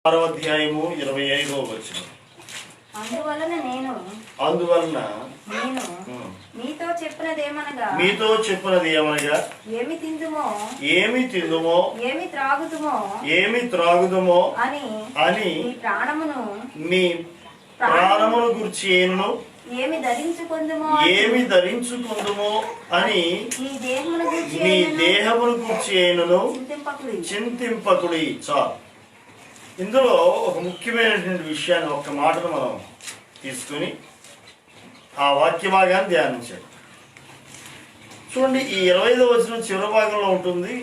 6వ అధ్యాయము 25వ వచనం. అందువలన నేను మీతో చెప్పినది ఏమనగా ఏమి తిందుమో ఏమి త్రాగుదుమో అని మీ ప్రాణమును గురించి ఏమి ధరించుకుందుమో అని మీ దేహమును గురించి చింతింపకుడి. చాలు. ఇందులో ఒక ముఖ్యమైనటువంటి విషయాన్ని, ఒక్క మాటను మనం తీసుకుని ఆ వాక్య భాగాన్ని ధ్యానించాలి. చూడండి, ఈ 25వ వచనం చివరి భాగంలో ఉంటుంది,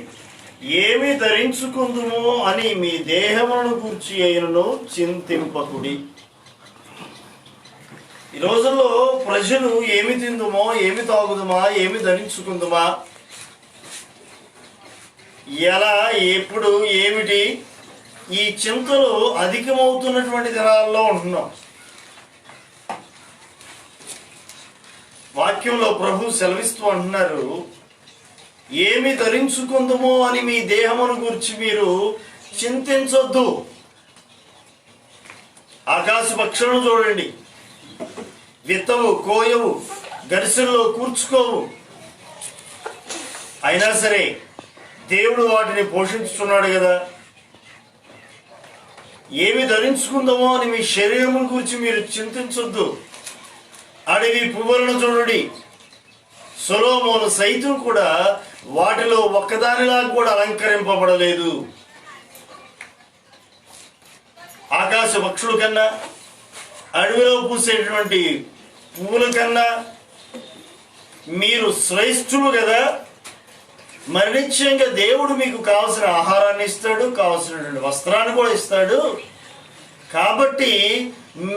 ఏమి ధరించుకుందుమో అని మీ దేహమును గూర్చి అయినను చింతింపకుడి. ఈ రోజుల్లో ప్రజలు ఏమి తిందుమో, ఏమి తాగుదుమా, ఏమి ధరించుకుందుమా, ఎలా, ఎప్పుడు, ఏమిటి, ఈ చింతలు అధికమవుతున్నటువంటి దినాల్లో ఉంటున్నాం. వాక్యంలో ప్రభు సెలవిస్తూ అంటున్నారు, ఏమి ధరించుకుందుమో అని మీ దేహమును గురించి మీరు చింతించొద్దు. ఆకాశ పక్షులను చూడండి, విత్తవు, కోయవు, గరిసెల్లో కూర్చుకోవు, అయినా సరే దేవుడు వాటిని పోషించుతున్నాడు కదా. ఏమి ధరించుకుందామో అని మీ శరీరం గురించి మీరు చింతించొద్దు. అడవి పువ్వులను చూడండి, సొలొమోను సైతం కూడా వాటిలో ఒక్కదానిలా కూడా అలంకరింపబడలేదు. ఆకాశ పక్షుల కన్నా, అడవిలో పూసేటువంటి పువ్వుల కన్నా మీరు శ్రేష్ఠులు కదా. మరి నిశ్చయంగా దేవుడు మీకు కావలసిన ఆహారాన్ని ఇస్తాడు, కావలసినటువంటి వస్త్రాన్ని కూడా ఇస్తాడు. కాబట్టి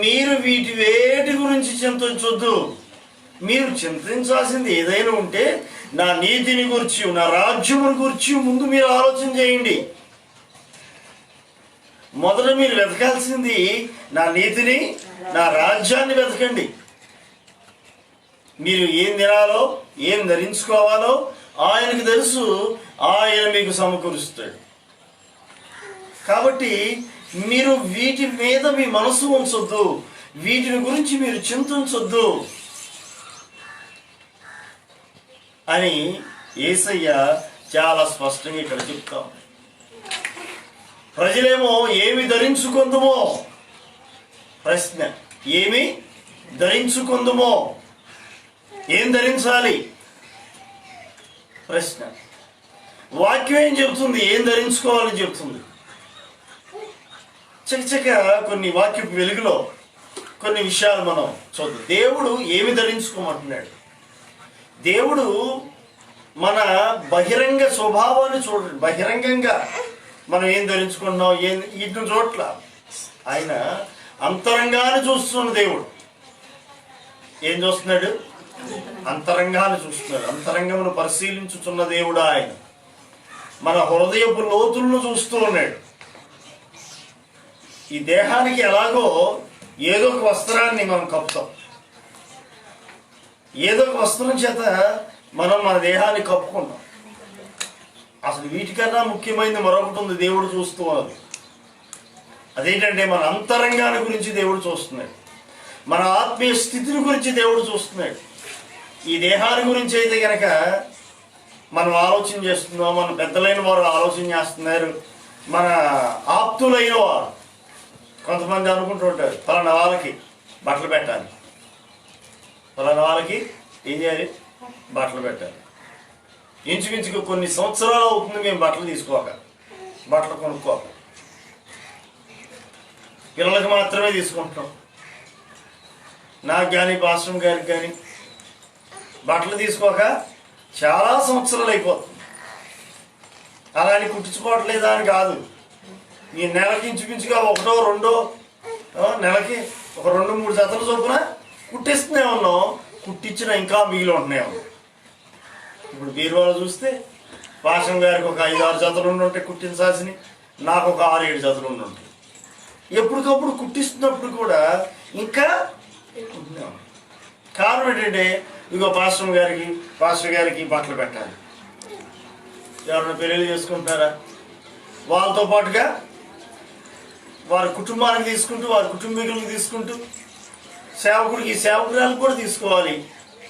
మీరు వేటి గురించి చింతించొద్దు. మీరు చింతించాల్సింది ఏదైనా ఉంటే నా నీతిని గురించి, నా రాజ్యముని గురించి ముందు మీరు ఆలోచన చేయండి. మొదట మీరు వెతకాల్సింది నా నీతిని, నా రాజ్యాన్ని వెతకండి. మీరు ఏం తినాలో, ఏం ధరించుకోవాలో ఆయనకు తెలుసు, ఆయన మీకు సమకూరుస్తాడు. కాబట్టి మీరు వీటి మీద మీ మనసు ఉంచొద్దు, వీటిని గురించి మీరు చింతించొద్దు అని యేసయ్య చాలా స్పష్టంగా ఇక్కడ చెప్తాం. ప్రజలేమో ఏమి ధరించుకుందుమో, ప్రశ్న, ఏమి ధరించుకుందుమో, ఏం ధరించాలి ప్రశ్న. వాక్యం ఏం చెబుతుంది, ఏం ధరించుకోవాలని చెబుతుంది. చకచక కొన్ని వాక్యపు వెలుగులో కొన్ని విషయాలు మనం చూద్దాం. దేవుడు ఏమి ధరించుకోమంటున్నాడు. దేవుడు మన బహిరంగ స్వభావాన్ని చూడండి. బహిరంగంగా మనం ఏం ధరించుకుంటున్నాం, వీటిని చూడట్ల. ఆయన అంతరంగాన్ని చూస్తున్న దేవుడు. ఏం చూస్తున్నాడు? అంతరంగాన్ని చూస్తున్నాడు. అంతరంగమును పరిశీలించుతున్న దేవుడు ఆయన. మన హృదయపు లోతులను చూస్తూ ఉన్నాడు. ఈ దేహానికి ఎలాగో ఏదో ఒక వస్త్రాన్ని మనం కప్పుతాం, ఏదో ఒక వస్త్రం చేత మనం మన దేహాన్ని కప్పుకుంటాం. అసలు వీటికన్నా ముఖ్యమైనది మరొకటి ఉంది, దేవుడు చూస్తూ ఉన్నది. అదేంటంటే మన అంతరంగాన్ని గురించి దేవుడు చూస్తున్నాడు. మన ఆత్మీయ స్థితిని గురించి దేవుడు చూస్తున్నాడు. ఈ దేహాన్ని గురించి అయితే కనుక మనం ఆలోచన చేస్తున్నాం, మన పెద్దలైన వారు ఆలోచన చేస్తున్నారు, మన ఆప్తులైన వారు కొంతమంది అనుకుంటూ ఉంటారు, పలానా వాళ్ళకి బట్టలు పెట్టాలి, పలానా వాళ్ళకి ఏం చేయాలి, బట్టలు పెట్టాలి. ఇంచుమించుకు కొన్ని సంవత్సరాలు అవుతుంది మేము బట్టలు తీసుకోక, బట్టలు కొనుక్కోక, పిల్లలకు మాత్రమే తీసుకుంటున్నాం. నాకు కానీ పాస్టర్ గారికి కానీ బట్టలు తీసుకోక చాలా సంవత్సరాలు అయిపోతుంది. అలా అని కుట్టించుకోవట్లేదా అని కాదు. ఈ నెలకి ఇంచుమించుగా ఒకటో రెండో, నెలకి ఒక 2-3 జతలు చొప్పున కుట్టిస్తూనే ఉన్నాం. కుట్టించిన ఇంకా మిగిలి ఉంటున్నాయి. ఇప్పుడు బీరువాలో చూస్తే పాస్టర్ గారికి ఒక 5-6 జతలు ఉండుంటాయి కుట్టించాల్సినవి, నాకు ఒక 6-7 జతలు ఉండుంటాయి. ఎప్పటికప్పుడు కుట్టిస్తున్నప్పుడు కూడా ఇంకా కారణం ఏంటంటే, ఇగో పాస్టర్ గారికి బట్టలు పెట్టాలి. ఎవరైనా పెళ్ళిళ్ళు చేసుకుంటారా, వాళ్ళతో పాటుగా వారి కుటుంబానికి తీసుకుంటూ, వారి కుటుంబీకులకు తీసుకుంటూ, సేవకుడికి సేవకురాలకు కూడా తీసుకోవాలి,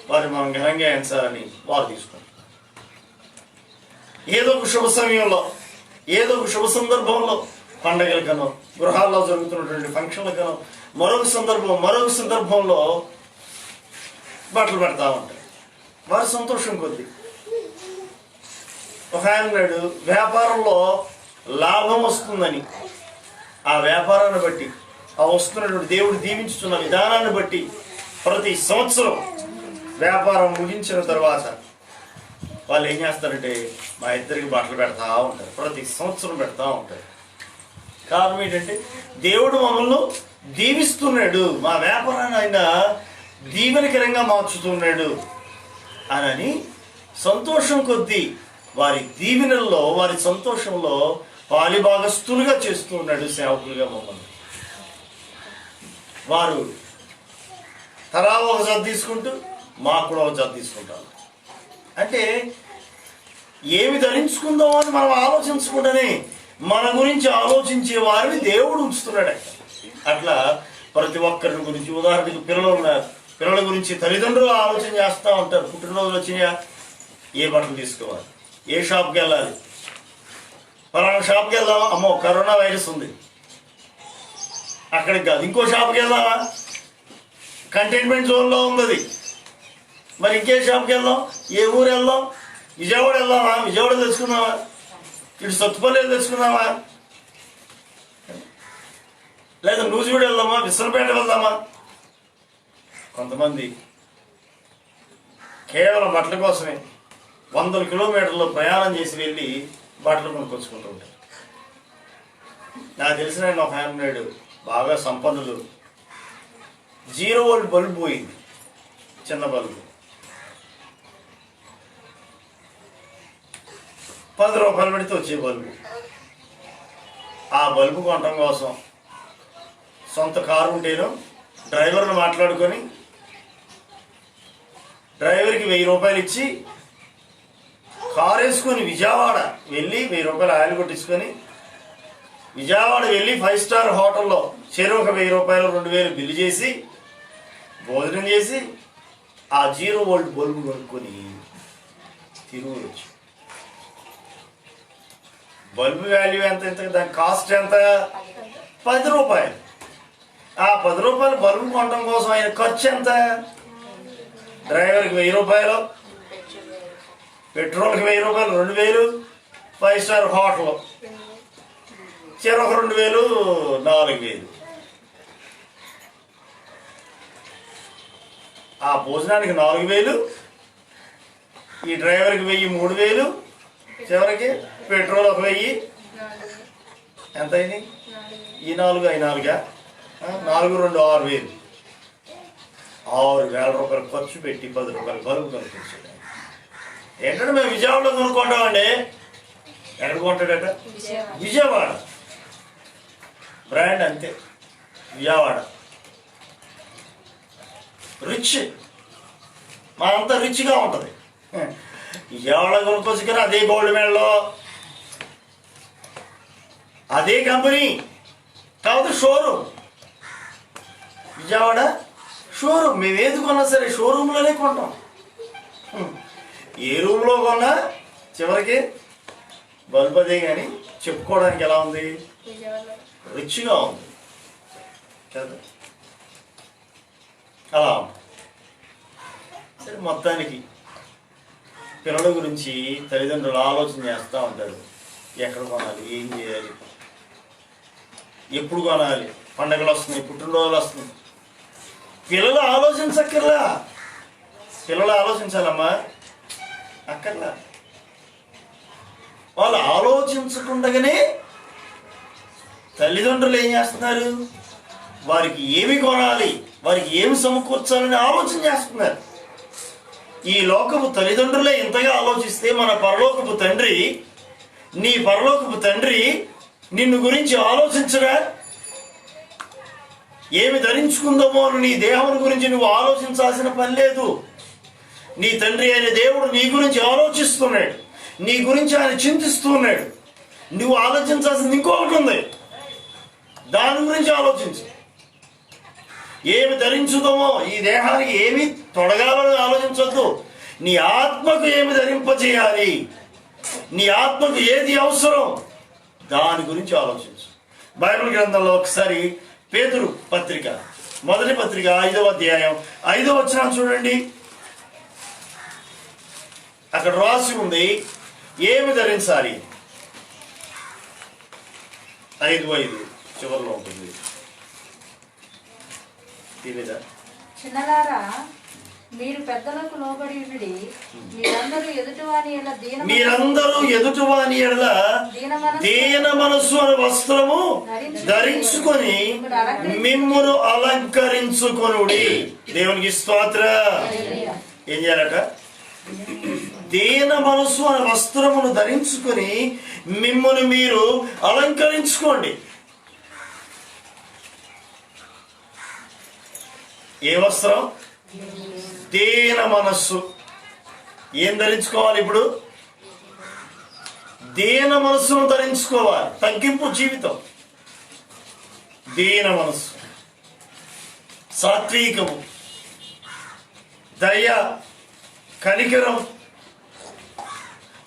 వారి మనం ఘనంగా ఎంచాలని వారు తీసుకుంటారు. ఏదో ఒక శుభ సమయంలో, ఏదో ఒక శుభ సందర్భంలో, పండగలకనో, గృహాల్లో జరుగుతున్నటువంటి ఫంక్షన్లకనో, మరొక సందర్భంలో బట్టలు పెడతా ఉంటారు. వారి సంతోషం కొద్ది. ఒక ఆయన ఉన్నాడు, వ్యాపారంలో లాభం వస్తుందని, ఆ వ్యాపారాన్ని బట్టి, ఆ వస్తున్నటువంటి దేవుడు దీవించుతున్న విధానాన్ని బట్టి ప్రతి సంవత్సరం వ్యాపారం ముగించిన తర్వాత వాళ్ళు ఏం చేస్తారంటే మా ఇద్దరికి బట్టలు పెడతా ఉంటారు. ప్రతి సంవత్సరం పెడతా ఉంటారు. కారణం ఏంటంటే దేవుడు మమ్మల్ని దీవిస్తున్నాడు, మా వ్యాపారాన్ని ఆయన దీవెనకరంగా మార్చుతున్నాడు అని సంతోషం కొద్దీ వారి దీవెనల్లో, వారి సంతోషంలో పాలిభాగస్తులుగా చేస్తూ ఉన్నాడు సేవకులుగా మమ్మల్ని. వారు తలా ఒక జత తీసుకుంటూ మాకు కూడా ఒక జత తీసుకుంటారు. అంటే ఏమి ధరించుకుందాం అని మనం ఆలోచించుకుంటేనే మన గురించి ఆలోచించే వారిని దేవుడు ఉంచుతున్నాడు. అట్లా ప్రతి ఒక్కరి గురించి, ఉదాహరణకు పిల్లలు ఉన్నారు, పిల్లల గురించి తల్లిదండ్రులు ఆలోచన చేస్తూ ఉంటారు. పుట్టినరోజులు వచ్చినాయా, ఏ బట్టలు తీసుకోవాలి, ఏ షాప్కి వెళ్ళాలి, పలానా షాప్కి వెళ్దామా, అమ్మో కరోనా వైరస్ ఉంది అక్కడికి కాదు, ఇంకో షాప్కి వెళ్దామా, కంటైన్మెంట్ జోన్లో ఉంది అది, మరి ఇంకే షాప్కి వెళ్దాం, ఏ ఊరు వెళ్దాం, విజయవాడ వెళ్దామా, విజయవాడ తెచ్చుకుందామా, ఇటు సత్తుపల్లి తెచ్చుకుందామా, లేదా నూజివీడు వెళ్దామా, విశ్వపేట వెళ్దామా. కొంతమంది కేవలం బట్టల కోసమే 100 కిలోమీటర్లు ప్రయాణం చేసి వెళ్ళి బట్టలు కొనుక్కొచ్చుకుంటూ ఉంటారు. నాకు తెలిసిన ఆయన ఒక ఆయన ఉన్నాడు, బాగా సంపన్నులు. 0 వోల్ట్ బల్బు పోయింది, చిన్న బల్బు, 10 రూపాయలు పెడితే వచ్చే బల్బు. ఆ బల్బు కొనడం కోసం సొంత కారు ఉంటేను డ్రైవర్ను మాట్లాడుకొని డ్రైవర్కి 1000 రూపాయలు ఇచ్చి కారు వేసుకొని విజయవాడ వెళ్ళి 1000 రూపాయలు ఆయిల్ కొట్టించుకొని విజయవాడ వెళ్ళి 5 స్టార్ హోటల్లో చెరువు ఒక 1000 రూపాయలు 2000 బిల్లు చేసి భోజనం చేసి ఆ 0 వోల్ట్ బల్బు కొనుక్కొని తిరుగు వచ్చి. బల్బు వాల్యూ ఎంత, దాని కాస్ట్ ఎంత, 10 రూపాయలు. ఆ 10 రూపాయలు బల్బు కొనడం కోసం ఆయన ఖర్చు ఎంత, డ్రైవర్కి 1000 రూపాయలు, పెట్రోల్కి 1000 రూపాయలు, 2000, 5 స్టార్ హోటల్ చెరొక 2000, 4000. ఆ భోజనానికి 4000, ఈ డ్రైవర్కి 1000, 3000, చివరికి పెట్రోల్ ఒక 1000. ఎంత అయింది? ఈ 4 అయి 4, 4, 2, 6000. 6000 రూపాయలు ఖర్చు పెట్టి 10 రూపాయలు బల్బు కనిపించాడు. ఏంటంటే మేము విజయవాడలో కొనుక్కుంటామండి. ఎక్కడ కొంటాడట? విజయవాడ బ్రాండ్, అంతే. విజయవాడ రిచ్, మనంతా రిచ్గా ఉంటుంది. విజయవాడ కొనుక్కొచ్చుకొని అదే గోల్డ్ మెడలో, అదే కంపెనీ, కాదు షోరూమ్. విజయవాడ షోరూమ్. మేము ఏది కొన్నా సరే షోరూంలోనే కొంటాం. ఏ రూమ్లో కొన్నా చివరికి బల్బ్ అదే. కానీ చెప్పుకోవడానికి ఎలా ఉంది? రిచ్గా ఉంది కదా, అలా ఉంది. సరే, మొత్తానికి పిల్లల గురించి తల్లిదండ్రులు ఆలోచన చేస్తూ ఉంటారు. ఎక్కడ కొనాలి, ఏం చేయాలి, ఎప్పుడు కొనాలి, పండగలు వస్తున్నాయి, పుట్టినరోజులు వస్తున్నాయి. పిల్లలు ఆలోచించక్కర్లా, పిల్లలు ఆలోచించాలమ్మా, అక్కర్లా. వాళ్ళు ఆలోచించకుండానే తల్లిదండ్రులు ఏం చేస్తున్నారు? వారికి ఏమి కొనాలి, వారికి ఏమి సమకూర్చాలని ఆలోచన చేస్తున్నారు. ఈ లోకపు తల్లిదండ్రులే ఇంతగా ఆలోచిస్తే మన పరలోకపు తండ్రి, నీ పరలోకపు తండ్రి నిన్ను గురించి ఆలోచించరా? ఏమి ధరించుకుందామో అని నీ దేహం గురించి నువ్వు ఆలోచించాల్సిన పని లేదు. నీ తండ్రి అయిన దేవుడు నీ గురించి ఆలోచిస్తున్నాడు, నీ గురించి ఆయన చింతిస్తున్నాడు. నువ్వు ఆలోచించాల్సింది ఇంకొకటి ఉంది. దాని గురించి ఆలోచించు. ఏమి ధరించుదామో, ఈ దేహానికి ఏమి తొడగాలని ఆలోచించొద్దు. నీ ఆత్మకు ఏమి ధరింపచేయాలి, నీ ఆత్మకు ఏది అవసరం, దాని గురించి ఆలోచించు. బైబిల్ గ్రంథంలో ఒకసారి పేతురు పత్రిక, మొదటి పత్రిక 5వ అధ్యాయం 5వ వచనం చూడండి. అక్కడ రాసి ఉంది ఏమి ధరించాలి. 5:5 చివరిలో ఉంటుంది. తెలియదా? చిన్నలారా, మీరు పెద్దలకు లోబడి ఉండి, మీరందరూ ఎదుటివాని ఎడల దీన మనస్సు అనే వస్త్రము ధరించుకొని మిమ్మును అలంకరించుకొనుడి. దేవునికి స్తోత్రం. ఏం చేయాలట? దీన మనస్సు అనే వస్త్రమును ధరించుకొని మిమ్మును మీరు అలంకరించుకోండి. ఏ వస్త్రం? దీన మనస్సు. ఏం ధరించుకోవాలి ఇప్పుడు? దీన మనస్సును ధరించుకోవాలి. తగ్గింపు జీవితం, దీన మనస్సు, సాత్వికము, దయ, కనికరం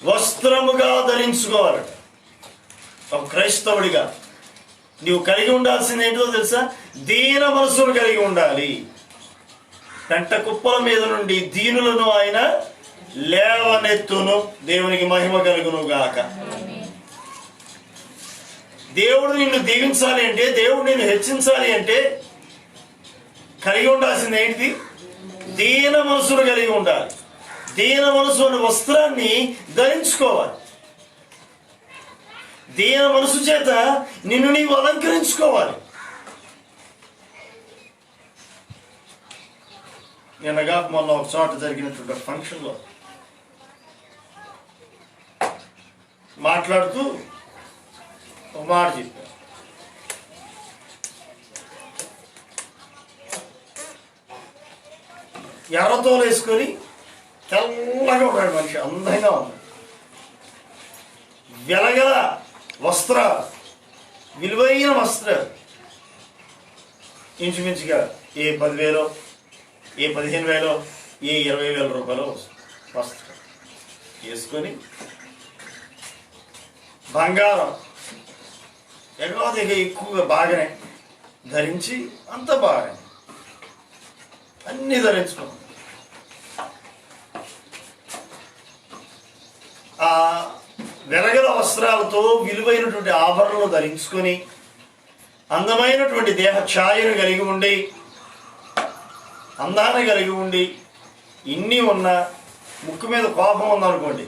వస్త్రముగా ధరించుకోవాలట. ఒక క్రైస్తవుడిగా నీవు కలిగి ఉండాల్సింది ఏంటో తెలుసా? దీన మనస్సును కలిగి ఉండాలి. పెంట కుప్పల మీద నుండి దీనులను ఆయన లేవనెత్తును. దేవునికి మహిమ కలుగును గాక. దేవుడు నిన్ను దీవించాలి అంటే, దేవుడు నిన్ను హెచ్చించాలి అంటే కలిగి ఉండాల్సింది ఏంటిది? దీన మనసును కలిగి ఉండాలి. దీన మనసు అనే వస్త్రాన్ని ధరించుకోవాలి. దీన మనసు చేత నిన్ను నీవు అలంకరించుకోవాలి. నిన్నగా మొన్న ఒక చోట జరిగినటువంటి ఫంక్షన్లో మాట్లాడుతూ ఒక మాట చెప్పారు. ఎర్రతోలు వేసుకొని తెల్లగా ఉన్నాడు మనిషి, అందంగా ఉన్నాడు. వెలగల వస్త్రాలు, విలువైన వస్త్రాలు, ఇంచుమించుగా ఏ 10,000, ఏ 15,000, ఏ 20,000 రూపాయలు వస్త్రం వేసుకొని బంగారం ఎక్కువగా బాగానే ధరించి, అంత బాగానే అన్నీ ధరించుకున్నాం. ఆ వెలగల వస్త్రాలతో విలువైనటువంటి ఆభరణలు ధరించుకొని అందమైనటువంటి దేహ ఛాయను కలిగి ఉండి, అందాన్ని కలిగి ఉండి, ఇన్ని ఉన్న ముక్కు మీద కోపం ఉందనుకోండి,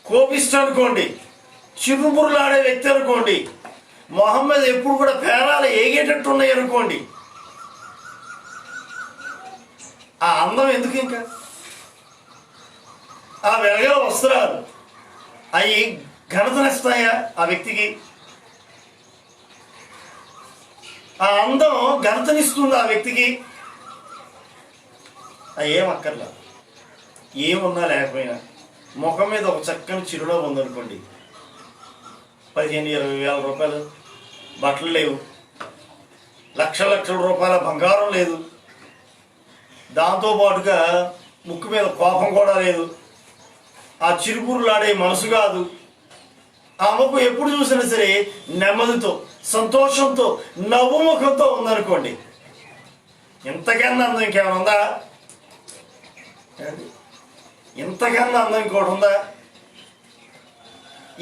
కోపిష్ట అనుకోండి, చిరుబురులాడే వ్యక్తి అనుకోండి, మొహం మీద ఎప్పుడు కూడా పేరాలు ఏగేటట్టు ఉన్నాయి అనుకోండి, ఆ అందం ఎందుకు? ఇంకా ఆ వెలగల వస్త్రాలు అవి ఘనతనిస్తాయా ఆ వ్యక్తికి? ఆ అందం ఘనతనిస్తుంది ఆ వ్యక్తికి? ఏం అక్కర్లా. ఏమున్నా లేకపోయినా ముఖం మీద ఒక చక్కని చిరునవ్వు ఉందనుకోండి, 15,000-20,000 రూపాయలు బట్టలు లేవు, లక్షల రూపాయల బంగారం లేదు, దాంతోపాటుగా ముక్కు మీద కోపం కూడా లేదు, ఆ చిరుపురులాడే మనసు కాదు, ఆ ముఖం ఎప్పుడు చూసినా సరే నెమ్మదితో, సంతోషంతో, నవ్వు ముఖంతో ఉందనుకోండి, ఇంతకన్నా అందం ఇంకేమైనా ఉందా? ఇంతకన్నా అందం ఇంకోటి ఉందా?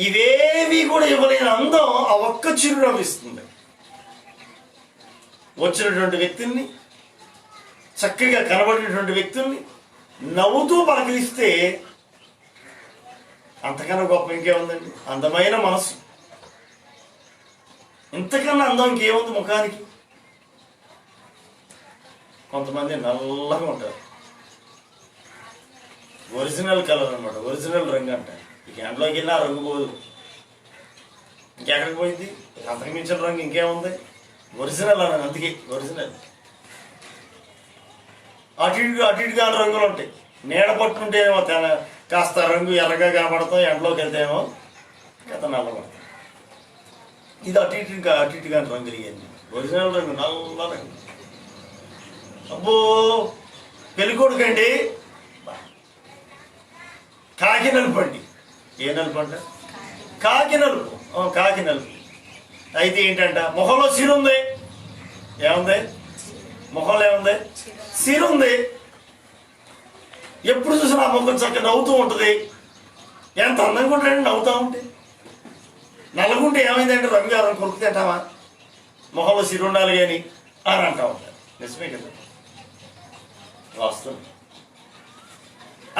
ఇవేవి కూడా ఇవ్వలేని అందం ఆ ఒక్క చిరునవ్వు ఇస్తుంది. వచ్చినటువంటి వ్యక్తుల్ని, చక్కగా కనబడినటువంటి వ్యక్తుల్ని నవ్వుతూ పలకరిస్తే అంతకన్నా గొప్ప ఇంకేముందండి? అందమైన మనసు, ఇంతకన్నా అందం ఇంకేముంది ముఖానికి? కొంతమంది నల్లగా ఉంటారు, ఒరిజినల్ కలర్ అనమాట, ఒరిజినల్ రంగు అంటారు. ఇక ఎండలోకి వెళ్ళి ఆ రంగు పోదు. ఇంకెక్కడికి పోయింది? అంతకు మించిన రంగు ఇంకేముంది? ఒరిజినల్ అన్నాను, అందుకే ఒరిజినల్. అటు ఇటుగా రంగులు ఉంటాయి. నీడ పట్టుకుంటేనేమో కాస్త రంగు ఎర్రగా కనపడతాం, ఎండలోకి వెళ్తేమో కథ నల్లబడతాం. ఇది అటు ఇటుగా రంగు ఇవన్నీ ఒరిజినల్ రంగు నల్ల రంగు. అబ్బో పెళ్ళికొడుకు అండి కాకి నలుపు అండి. ఏ నలుపు అంట? కాకి నలుపు. కాకి నలుపు. అయితే ఏంటంట, మొహంలో సిరుంది. ఏముంది మొహంలో? ఏముంది? సిరుంది. ఎప్పుడు చూసినా ఆ ముఖం చక్కగా నవ్వుతూ ఉంటుంది. ఎంత అందంగా ఉంటాడండి నవ్వుతూ ఉంటే. నల్లగుంటే ఏమైందంటే రంగు కొరుకు తింటామా? మొహంలో సిరు ఉండాలి కానీ అని అంటా ఉంటారు. నిజమే కదా, వాస్తవం.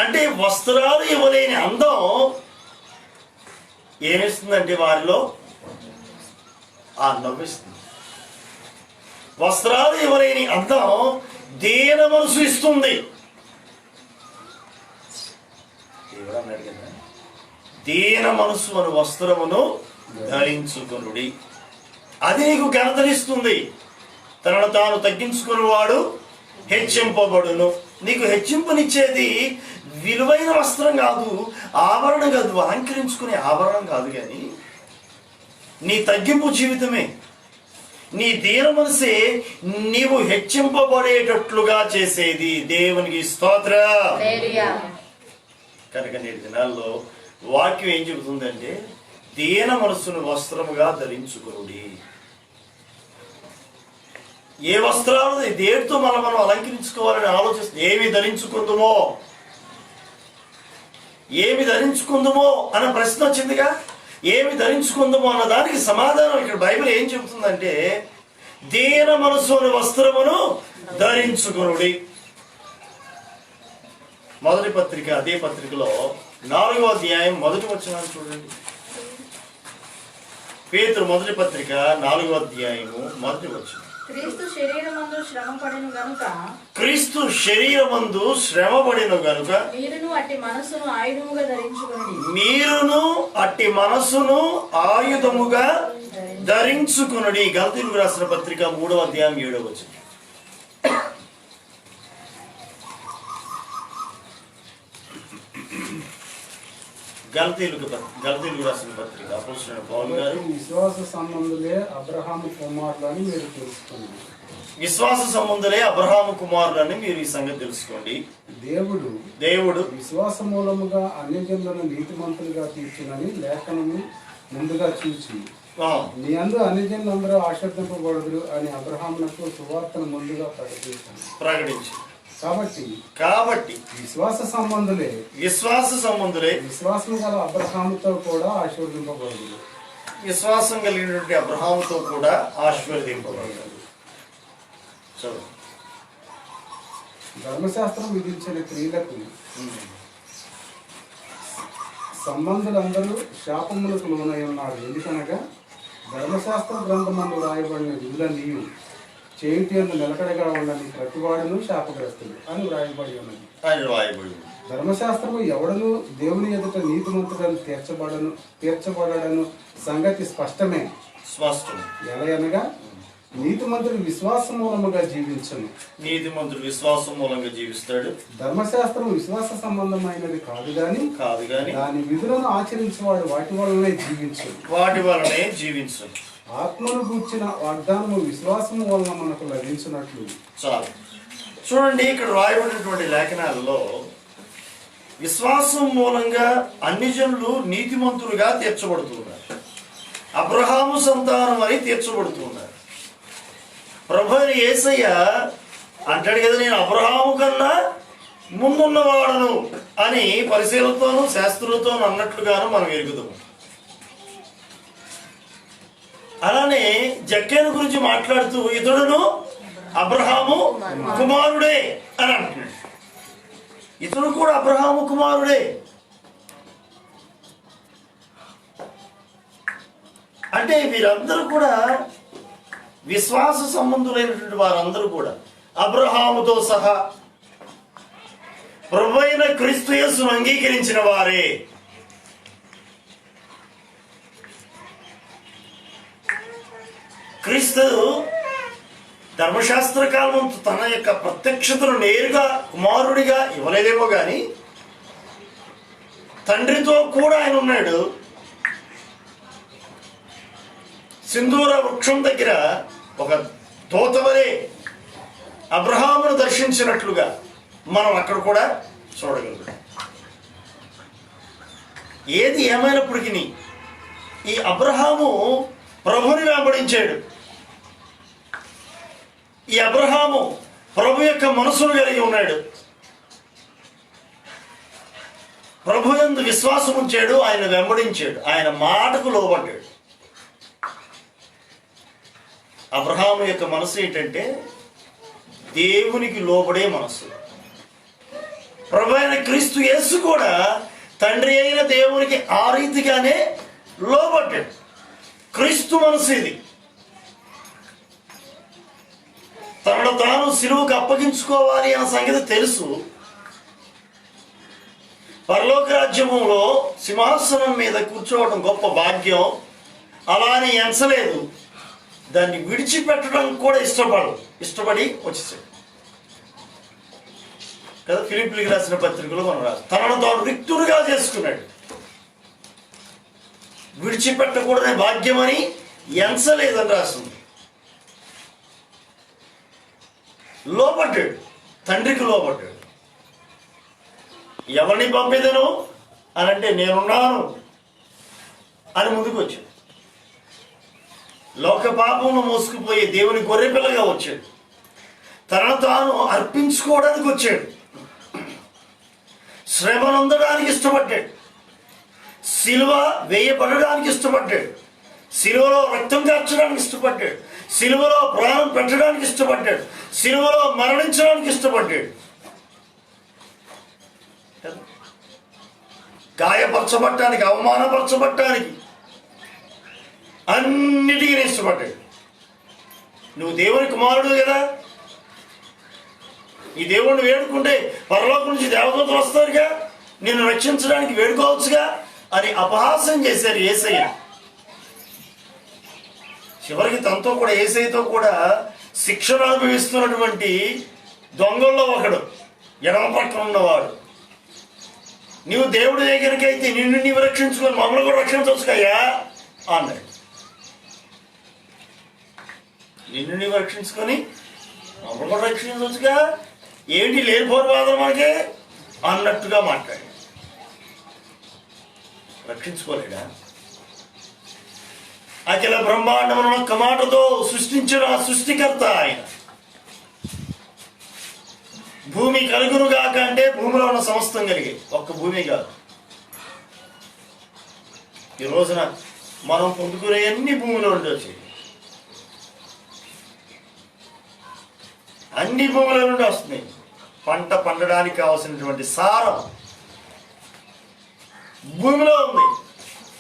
అంటే వస్త్రాలు ఇవ్వలేని అందం ఏమిస్తుందంటే వారిలో ఆ నవ్విస్తుంది. వస్త్రాలు ఇవ్వలేని అందం దీన మనసు ఇస్తుంది. దేవుడు అన్నాడు కదా, దీన మనసు అను వస్త్రమును ధరించుకొనుడి, అది నీకు ఘనతనిస్తుంది. తనను తాను తగ్గించుకునేవాడు హెచ్చింపబడును. నీకు హెచ్చింపునిచ్చేది విలువైన వస్త్రం కాదు, ఆభరణం కాదు, అలంకరించుకునే ఆభరణం కాదు, కానీ నీ తగ్గింపు జీవితమే. నీ దీన మనసే నీవు హెచ్చింపబడేటట్లుగా చేసేది. దేవునికి స్తోత్రం. కనుక నేటి దినాల్లో వాక్యం ఏం చెబుతుందంటే, దీన మనస్సును వస్త్రముగా ధరించుకునుడి. ఏ వస్త్రాలు దేనితో మనం అలంకరించుకోవాలని ఆలోచిస్తుంది. ఏమి ధరించుకుందుమో అన్న ప్రశ్న వచ్చిందిగా. ఏమి ధరించుకుందామో అన్న దానికి సమాధానం ఇక్కడ బైబిల్ ఏం చెబుతుందంటే, దీన మనసు అనే వస్త్రమును ధరించుకునుడి. మొదటి పత్రిక, అదే పత్రికలో 4వ అధ్యాయం 1వ వచనం చూడండి. పేతురు మొదటి పత్రిక 4వ అధ్యాయము 1వ వచనం. క్రీస్తు శరీరమందు శ్రమపడెను గనుక మీరును అట్టి మనస్సును ఆయుధముగా ధరించుకొనుడి. గలతీయులకు రాసిన పత్రిక 3వ అధ్యాయం 7వ వచనం. గలతీయులకు రాసిన పత్రిక అపోస్తలుడైన పౌలు గారు, విశ్వాస సంబంధులే అబ్రహాము కుమారులని మీరు తెలుసుకోండి. విశ్వాస సంబంధులే అబ్రహాము కుమారులని మీరు ఈ సంగతి తెలుసుకోండి. దేవుడు విశ్వాస మూలముగా అన్యజనులను నీతిమంతులుగా తీర్చునని లేఖనము ముందుగా చూచి, నీ అందు అన్యజనులందరూ ఆశీర్వదింపబడుదురు అని అబ్రహామునకు సువార్తను ముందుగా ప్రకటించి. కాబట్టి విశ్వాస సంబంధులే విశ్వాసం గల అబ్రహాముతో కూడా ఆశీర్వదింపబడుదురు. విశ్వాసం కలిగినటువంటి అబ్రహాముతో కూడా ఆశీర్వదింపబడుదురు. ధర్మశాస్త్రం విధించిన క్రియలకు సంబంధులందరూ శాపములకు లోనై ఉన్నారు. ఎందుకనగా ధర్మశాస్త్ర గ్రంథమందు రాయబడిన విధులన్నీ చేయుటి యందు నిలకడగా ఉండని ప్రతివాడును శాపగ్రస్తుడు అని వ్రాయబడి ఉన్నది. ధర్మశాస్త్రము ఎవడను దేవుని ఎదుట నీతిమంతుడని తీర్చబడను సంగతి స్పష్టమే. ఎలాగనగా నీతిమంతుడు విశ్వాసం మూలముగా జీవించను. నీతిమంతుడు విశ్వాసం మూలంగా జీవిస్తాడు. ధర్మశాస్త్రం విశ్వాస సంబంధమైనది కాదు గాని దాని విధులను ఆచరించేవాడు వాటి వలనే జీవించు. ఆత్మను గూర్చిన వాగ్దానము విశ్వాసము వలన మనకు లభించినట్లు. చాలు చూడండి, ఇక్కడ రాయబడినటువంటి లేఖనాలలో విశ్వాసం మూలంగా అన్ని జనులు నీతిమంతులుగా తీర్చబడుతున్నారు. అబ్రహాము సంతానం అని తీర్చబడుతున్నారు. ప్రభు యేసయ్య అంటాడు కదా, నేను అబ్రహాము కన్నా ముందున్నవాడను అని పరిశీలనతోనూ శాస్త్రులతోనూ అన్నట్లుగాను మనం ఎరుగుదాము. అలానే జక్కేను గురించి మాట్లాడుతూ ఇతడును అబ్రహాము కుమారుడే అని అంటున్నాడు. ఇతడు కూడా అబ్రహాము కుమారుడే. అంటే వీరందరూ కూడా విశ్వాస సంబంధులైనటువంటి వారందరూ కూడా అబ్రహాముతో సహా ప్రభువైన క్రీస్తు యేసును అంగీకరించిన వారే. క్రీస్తు ధర్మశాస్త్ర కాలం తన యొక్క ప్రత్యక్షతను నేరుగా కుమారుడిగా ఇవ్వలేదేమో కానీ తండ్రితో కూడా ఆయన ఉన్నాడు. సింధూర వృక్షం దగ్గర ఒక దూతవలే అబ్రహామును దర్శించినట్లుగా మనం అక్కడ కూడా చూడగలుగుతాం. ఏది ఏమైనప్పటికీ ఈ అబ్రహాము ప్రభుని వెంబడించాడు. ఈ అబ్రహాము ప్రభు యొక్క మనసును కలిగి ఉన్నాడు. ప్రభు యందు విశ్వాసం ఉంచాడు, ఆయన వెంబడించాడు, ఆయన మాటకు లోబడ్డాడు. అబ్రహాము యొక్క మనసు ఏంటంటే దేవునికి లోబడే మనసు. ప్రభు అయిన క్రీస్తు యేసు కూడా తండ్రి అయిన దేవునికి ఆ రీతిగానే లోబడ్డాడు. క్రీస్తు మనసు ఇది. తనను తాను సిలువకు అప్పగించుకోవాలి అన్న సంగతి తెలుసు. పరలోక రాజ్యములో సింహాసనం మీద కూర్చోవడం గొప్ప భాగ్యం. అలానే ఎంచలేదు, దాన్ని విడిచిపెట్టడం కూడా ఇష్టపడి వచ్చేసాడు కదా. ఫిలిప్పీయులకు రాసిన పత్రికలో మనం రాదు, తనను తాను రిక్తుడుగా చేసుకున్నాడు. విడిచిపెట్టకూడని భాగ్యమని ఎంచలేదని రాస్తుంది. లోపడ్డాడు, తండ్రికి లోపడ్డాడు. ఎవరిని పంపేదను అని అంటే నేనున్నాను అని ముందుకు వచ్చాడు. లోక పాపంలో మోసుకుపోయే దేవుని గొర్రెపిల్లగా వచ్చాడు. తనను తాను అర్పించుకోవడానికి వచ్చాడు. శ్రమనందడానికి ఇష్టపడ్డాడు. సిలువ వేయబడడానికి ఇష్టపడ్డాడు. సిలువలో రక్తం కార్చడానికి ఇష్టపడ్డాడు. సిలువలో ప్రాణం పెట్టడానికి ఇష్టపడ్డాడు. సిలువలో మరణించడానికి ఇష్టపడ్డాడు. గాయపరచబట్టానికి, అవమానపరచబట్టానికి, అన్నిటికీ ఇష్టపడ్డాడు. నువ్వు దేవుని కుమారుడు కదా, ఈ దేవుణ్ణి వేడుకుంటే పరలోకం నుంచి దేవదూతలు వస్తారుగా, నిన్ను రక్షించడానికి వేడుకోవచ్చుగా అని అపహాస్యం చేశారు యేసయ్య. చివరికి తనతో కూడా యేసయ్యతో కూడా శిక్షణ అనుభవిస్తున్నటువంటి దొంగల్లో ఒకడు, ఎడమ పక్కన ఉన్నవాడు, నీవు దేవుడి దగ్గరికి అయితే నిన్ను నీవు రక్షించుకొని మమ్మల్ని కూడా రక్షించవచ్చుకయ్యా అన్నాడు. నిన్ను నీవు రక్షించుకొని మమ్మల్ని కూడా రక్షించవచ్చుగా, ఏంటి లేనిపోరు బాధలు మనకి అన్నట్టుగా మాట్లాడి రక్షించుకోలేడా? అఖిల బ్రహ్మాండమును ఒక్క మాటతో సృష్టించిన సృష్టికర్త ఆయన. భూమి కలుగునుగాక అంటే భూమిలో ఉన్న సమస్తం కలిగే, ఒక్క భూమి కాదు. ఈ రోజున మనం పొందుకునే అన్ని భూమిలో ఉండొచ్చు. అన్ని భూముల నుండి వస్తున్నాయి. పంట పండడానికి కావాల్సినటువంటి సారం భూమిలో ఉంది.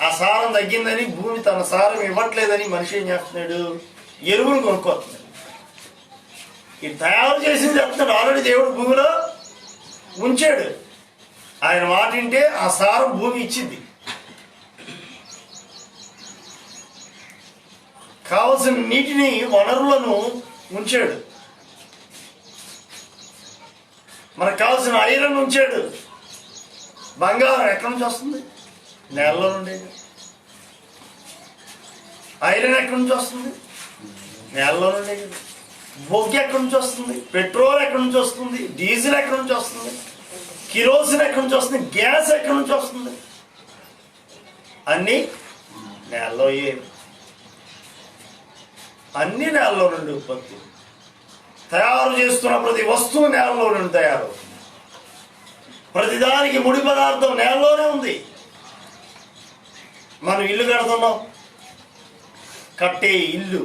ఆ సారం తగ్గిందని, భూమి తన సారం ఇవ్వట్లేదని మనిషి ఏం చేస్తున్నాడు? ఎరువులు కొనుక్కొస్తున్నాడు. ఇది తయారు చేసింది చెప్తున్నాడు. ఆల్రెడీ దేవుడు భూమిలో ఉంచాడు. ఆయన మాట వింటే ఆ సారం భూమి ఇచ్చింది. కావలసిన నీటిని, వనరులను ఉంచాడు. మనకు కావాల్సిన ఐరన్ ఉంచాడు. బంగారం ఎక్కడి నుంచి వస్తుంది? నేలలో నుండి. ఐరన్ ఎక్కడి నుంచి వస్తుంది? నేలలో నుండి. బొగ్గు ఎక్కడి నుంచి వస్తుంది? పెట్రోల్ ఎక్కడి నుంచి వస్తుంది? డీజిల్ ఎక్కడి నుంచి వస్తుంది? కిరోసిన్ ఎక్కడి నుంచి వస్తుంది? గ్యాస్ ఎక్కడి నుంచి వస్తుంది? అన్నీ నేలలో. అన్ని నేలలో నుండి ఉత్పత్తి. తయారు చేస్తున్న ప్రతి వస్తువు నేలలో నుండి తయారవుతుంది. ప్రతిదానికి ముడి పదార్థం నేలలోనే ఉంది. మనం ఇల్లు కడుతున్నాం, కట్టే ఇల్లు,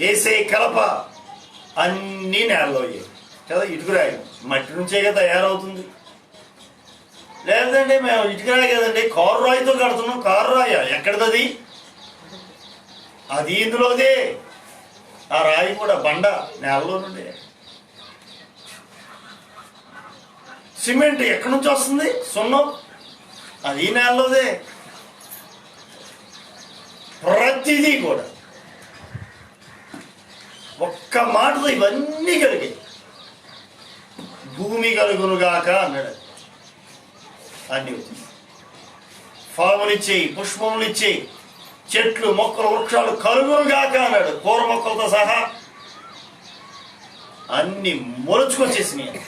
వేసే కలప అన్నీ నేలలో కదా. ఇటుకురాయి మట్టి నుంచేగా తయారవుతుంది. లేదంటే మేము ఇటుకురాయి కదండి, కారు రాయితో కడుతున్నాం. కారు రాయ ఎక్కడిది? అది ఇందులోదే. ఆ రాయి కూడా బండ నేలలో నుండి. సిమెంట్ ఎక్కడి నుంచి వస్తుంది? సున్నం అది నేలలోదే. ప్రతిదీ కూడా ఒక్క మాటతో ఇవన్నీ కలిగాయి. భూమి కలుగునుగాక అన్నాడు. అన్ని వచ్చింది. ఫలములు ఇచ్చేయి, పుష్పములు ఇచ్చేయి, చెట్లు మొక్కలు వృక్షాలు కలుగునుగాక అన్నాడు. కూర మొక్కలతో సహా అన్ని మొలుచుకొచ్చేసినాయి.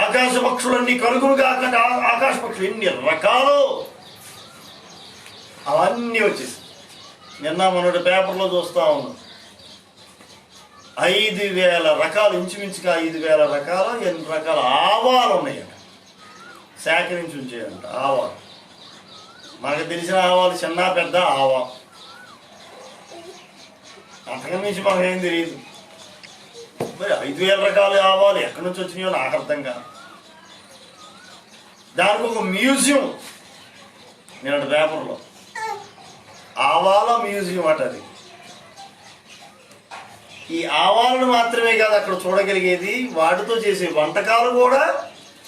ఆకాశ పక్షులన్నీ కలుగునుగాక అంటే ఆకాశ పక్షులు ఎన్ని రకాలు అవన్నీ వచ్చేసి. నిన్న మొన్నటి పేపర్లో చూస్తా ఉన్నాం, 5,000 రకాలు, ఇంచుమించుగా 5,000 రకాల 8 రకాల ఆవాలు ఉన్నాయంట, సేకరించి ఉంచేయంట. ఆవాలు మనకు తెలిసిన ఆవాలు చిన్న పెద్ద ఆవా, అంతకన్నా నుంచి మనకేం తెలియదు. మరి 5,000 రకాల ఆవాలు ఎక్కడి నుంచి వచ్చినాయో నాకు అర్థం కాదు. దానికి ఒక మ్యూజియం నేను పేపర్లో, ఆవాల మ్యూజియం అట అది. ఈ ఆవాలను మాత్రమే కాదు అక్కడ చూడగలిగేది, వాటితో చేసే వంటకాలు కూడా